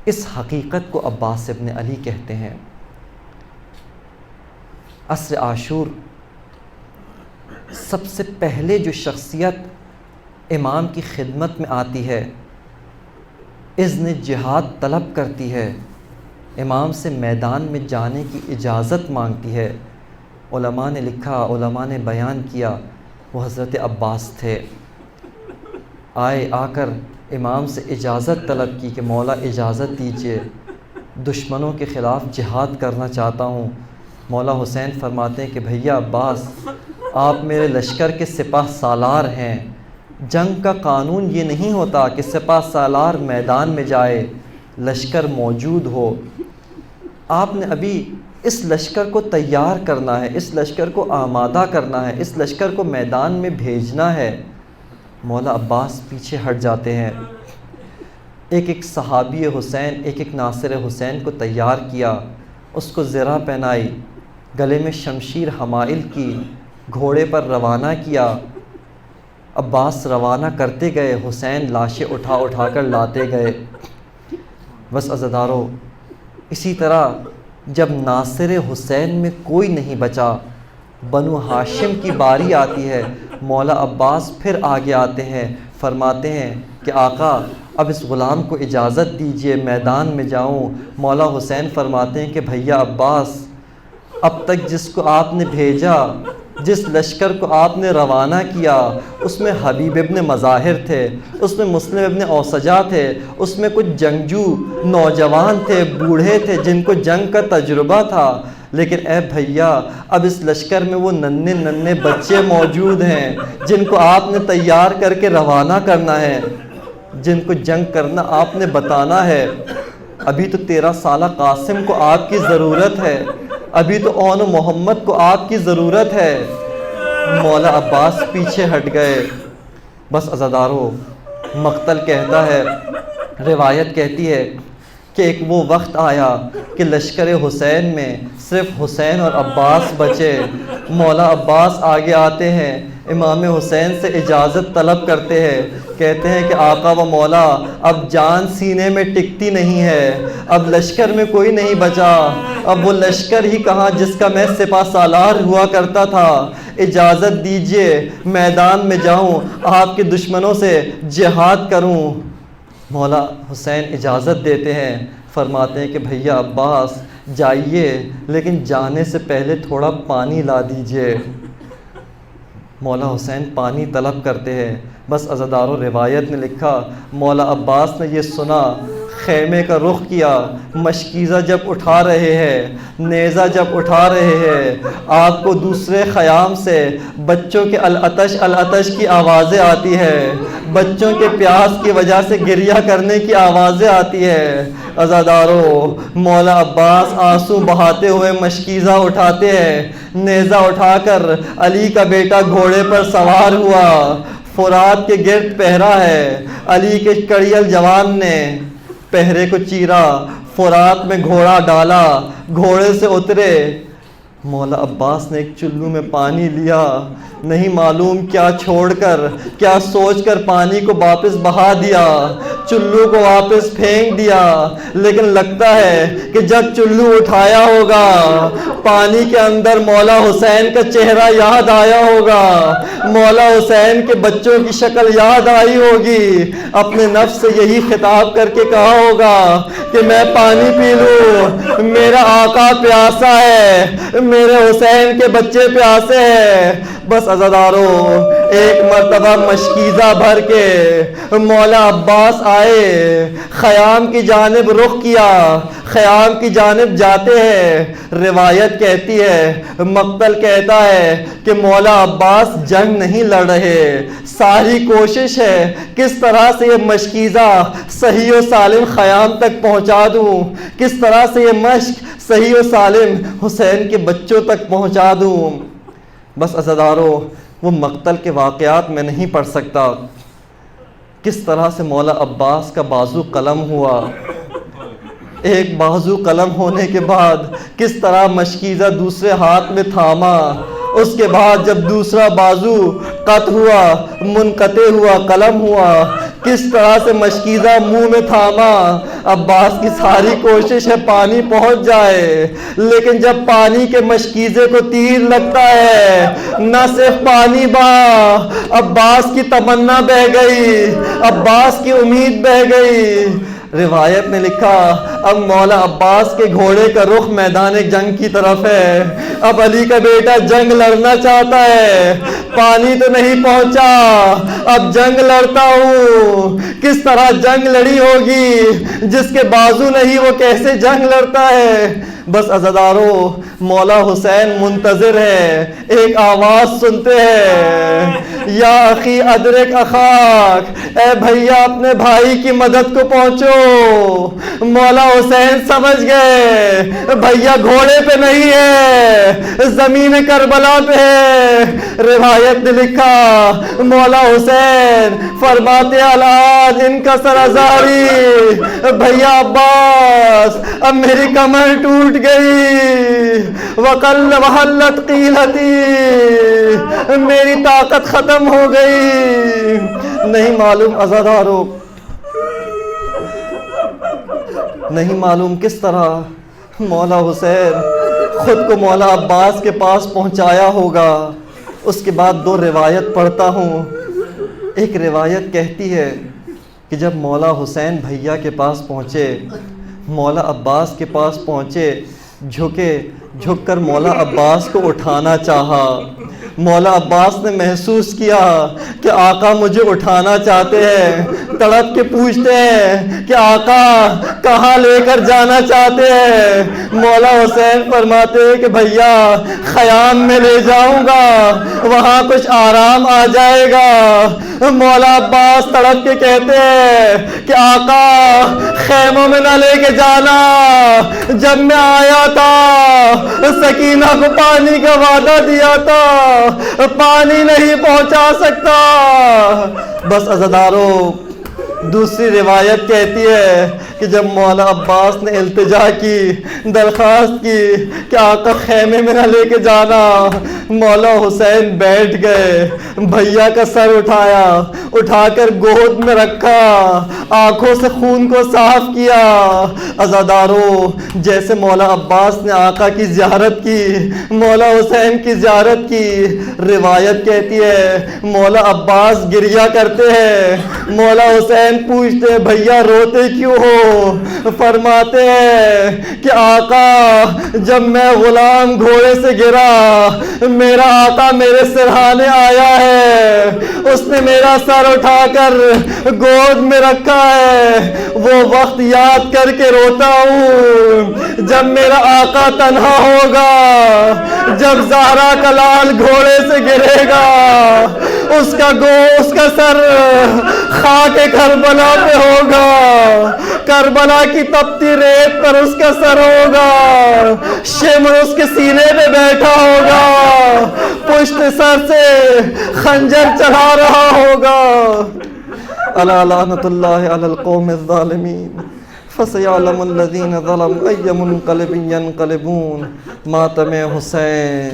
اس حقیقت کو عباس ابن علی کہتے ہیں۔ عصر عاشور سب سے پہلے جو شخصیت امام کی خدمت میں آتی ہے، اذن جہاد طلب کرتی ہے، امام سے میدان میں جانے کی اجازت مانگتی ہے، علماء نے لکھا، علماء نے بیان کیا، وہ حضرت عباس تھے۔ آ کر امام سے اجازت طلب کی کہ مولا اجازت دیجیے، دشمنوں کے خلاف جہاد کرنا چاہتا ہوں۔ مولا حسین فرماتے ہیں کہ بھیا عباس، آپ میرے لشکر کے سپہ سالار ہیں، جنگ کا قانون یہ نہیں ہوتا کہ سپہ سالار میدان میں جائے، لشکر موجود ہو۔ آپ نے ابھی اس لشکر کو تیار کرنا ہے، اس لشکر کو آمادہ کرنا ہے، اس لشکر کو میدان میں بھیجنا ہے۔ مولا عباس پیچھے ہٹ جاتے ہیں۔ ایک ایک صحابی حسین، ایک ایک ناصر حسین کو تیار کیا، اس کو زرہ پہنائی، گلے میں شمشیر حمائل کی، گھوڑے پر روانہ کیا۔ عباس روانہ کرتے گئے، حسین لاشیں اٹھا اٹھا کر لاتے گئے۔ بس عزادارو، اسی طرح جب ناصر حسین میں کوئی نہیں بچا، بنو ہاشم کی باری آتی ہے، مولا عباس پھر آگے آتے ہیں، فرماتے ہیں کہ آقا اب اس غلام کو اجازت دیجئے میدان میں جاؤں۔ مولا حسین فرماتے ہیں کہ بھیا عباس، اب تک جس کو آپ نے بھیجا، جس لشکر کو آپ نے روانہ کیا، اس میں حبیب ابن مظاہر تھے، اس میں مسلم ابن اوسجا تھے، اس میں کچھ جنگجو نوجوان تھے، بوڑھے تھے، جن کو جنگ کا تجربہ تھا، لیکن اے بھیا اب اس لشکر میں وہ ننھے ننھے بچے موجود ہیں جن کو آپ نے تیار کر کے روانہ کرنا ہے، جن کو جنگ کرنا آپ نے بتانا ہے۔ ابھی تو 13 سالہ قاسم کو آپ کی ضرورت ہے، ابھی تو اون محمد کو آپ کی ضرورت ہے۔ مولا عباس پیچھے ہٹ گئے۔ بس عزادارو، مقتل کہتا ہے، روایت کہتی ہے کہ ایک وہ وقت آیا کہ لشکر حسین میں صرف حسین اور عباس بچے۔ مولا عباس آگے آتے ہیں، امام حسین سے اجازت طلب کرتے ہیں، کہتے ہیں کہ آقا و مولا اب جان سینے میں ٹکتی نہیں ہے، اب لشکر میں کوئی نہیں بچا، اب وہ لشکر ہی کہاں جس کا میں سپہ سالار ہوا کرتا تھا، اجازت دیجئے میدان میں جاؤں، آپ کے دشمنوں سے جہاد کروں۔ مولا حسین اجازت دیتے ہیں، فرماتے ہیں کہ بھیا عباس جائیے، لیکن جانے سے پہلے تھوڑا پانی لا دیجئے۔ مولا حسین پانی طلب کرتے ہیں۔ بس عزادارو روایت نے لکھا مولا عباس نے یہ سنا، خیمے کا رخ کیا، مشکیزہ جب اٹھا رہے ہیں، نیزہ جب اٹھا رہے ہیں، آپ کو دوسرے خیام سے بچوں کے العطش العطش کی آوازیں آتی ہے، بچوں کے پیاس کی وجہ سے گریہ کرنے کی آوازیں آتی ہے۔ عزادارو مولا عباس آنسو بہاتے ہوئے مشکیزہ اٹھاتے ہیں، نیزہ اٹھا کر علی کا بیٹا گھوڑے پر سوار ہوا، فرات کے گرد پہرا ہے، علی کے کڑیل جوان نے پہرے کو چیرا، فرات میں گھوڑا ڈالا، گھوڑے سے اترے۔ مولا عباس نے ایک چلو میں پانی لیا، نہیں معلوم کیا چھوڑ کر کیا سوچ کر پانی کو واپس بہا دیا، چلو کو واپس پھینک دیا، لیکن لگتا ہے کہ جب چلو اٹھایا ہوگا پانی کے اندر مولا حسین کا چہرہ یاد آیا ہوگا، مولا حسین کے بچوں کی شکل یاد آئی ہوگی، اپنے نفس سے یہی خطاب کر کے کہا ہوگا کہ میں پانی پی لوں، میرا آقا پیاسا ہے، میرے حسین کے بچے پیاسے ہیں۔ بس عزادارو ایک مرتبہ مشکیزہ بھر کے مولا عباس آئے، خیام کی جانب رخ کیا، خیام کی جانب جاتے ہیں۔ روایت کہتی ہے، مقتل کہتا ہے کہ مولا عباس جنگ نہیں لڑ رہے، ساری کوشش ہے کس طرح سے یہ مشکیزہ صحیح و سالم خیام تک پہنچا دوں، کس طرح سے یہ مشک صحیح و سالم حسین کے بچوں تک پہنچا دوں۔ بس عزادارو وہ مقتل کے واقعات میں نہیں پڑھ سکتا، کس طرح سے مولا عباس کا بازو قلم ہوا، ایک بازو قلم ہونے کے بعد کس طرح مشکیزہ دوسرے ہاتھ میں تھاما، اس کے بعد جب دوسرا بازو قط ہوا، منقطع ہوا، قلم ہوا، کس طرح سے مشکیزہ منہ میں تھاما۔ عباس کی ساری کوشش ہے پانی پہنچ جائے، لیکن جب پانی کے مشکیزے کو تیر لگتا ہے، نہ صرف پانی بہا، عباس کی تمنا بہہ گئی، عباس کی امید بہہ گئی۔ روایت نے لکھا اب مولا عباس کے گھوڑے کا رخ میدان جنگ کی طرف ہے، اب علی کا بیٹا جنگ لڑنا چاہتا ہے، پانی تو نہیں پہنچا، اب جنگ لڑتا ہوں۔ کس طرح جنگ لڑی ہوگی، جس کے بازو نہیں وہ کیسے جنگ لڑتا ہے۔ بس عزادارو مولا حسین منتظر ہے، ایک آواز سنتے ہیں، یا اخی ادرک اخاک، اے بھیا اپنے بھائی کی مدد کو پہنچو۔ مولا حسین سمجھ گئے بھیا گھوڑے پہ نہیں ہے، زمین کربلا پہ ہے۔ روایت نے لکھا مولا حسین فرماتے الان ان کا سرازاری، بھیا عباس اب میری کمر ٹوٹ گئی، وحلت قیلتی، میری طاقت ختم ہو گئی۔ نہیں معلوم عزادارو، نہیں معلوم کس طرح مولا حسین خود کو مولا عباس کے پاس پہنچایا ہوگا۔ اس کے بعد دو روایت پڑھتا ہوں۔ ایک روایت کہتی ہے کہ جب مولا حسین بھیا کے پاس پہنچے، مولا عباس کے پاس پہنچے، جھک کر مولا عباس کو اٹھانا چاہا۔ مولا عباس نے محسوس کیا کہ آقا مجھے اٹھانا چاہتے ہیں، تڑپ کے پوچھتے ہیں کہ آقا کہاں لے کر جانا چاہتے ہیں۔ مولا حسین فرماتے ہیں کہ بھیا خیام میں لے جاؤں گا، وہاں کچھ آرام آ جائے گا۔ مولا عباس تڑپ کے کہتے ہیں کہ آقا خیموں میں نہ لے کے جانا، جب میں آیا تھا سکینہ کو پانی کا وعدہ دیا تھا، پانی نہیں پہنچا سکتا۔ بس عزادارو دوسری روایت کہتی ہے کہ جب مولا عباس نے التجا کی، درخواست کی کہ آقا خیمے میں نہ لے کے جانا، مولا حسین بیٹھ گئے، بھیا کا سر اٹھایا، اٹھا کر گود میں رکھا، آنکھوں سے خون کو صاف کیا۔ عزادارو، جیسے مولا عباس نے آقا کی زیارت کی، مولا حسین کی زیارت کی، روایت کہتی ہے مولا عباس گریا کرتے ہیں، مولا حسین پوچھتے ہیں بھیا روتے کیوں ہو؟ فرماتے ہیں کہ آقا جب میں غلام گھوڑے سے گرا، میرا آقا میرے سرہانے آیا ہے، اس نے میرا سر اٹھا کر گود میں رکھا ہے، وہ وقت یاد کر کے روتا ہوں جب میرا آقا تنہا ہوگا، جب زہرا کا لال گھوڑے سے گرے گا، اس کا سر خاک کربلا پہ ہوگا، کربلا کی تپتی ریت پر اس کا سر ہوگا، شمر اس کے سینے پہ بیٹھا ہوگا، پشت سر سے خنجر چڑھا رہا ہوگا۔ الا لعنت اللہ علی القوم الظالمین فسیعلم الذین ظلموا ای منقلب ینقلبون۔ ماتم حسین۔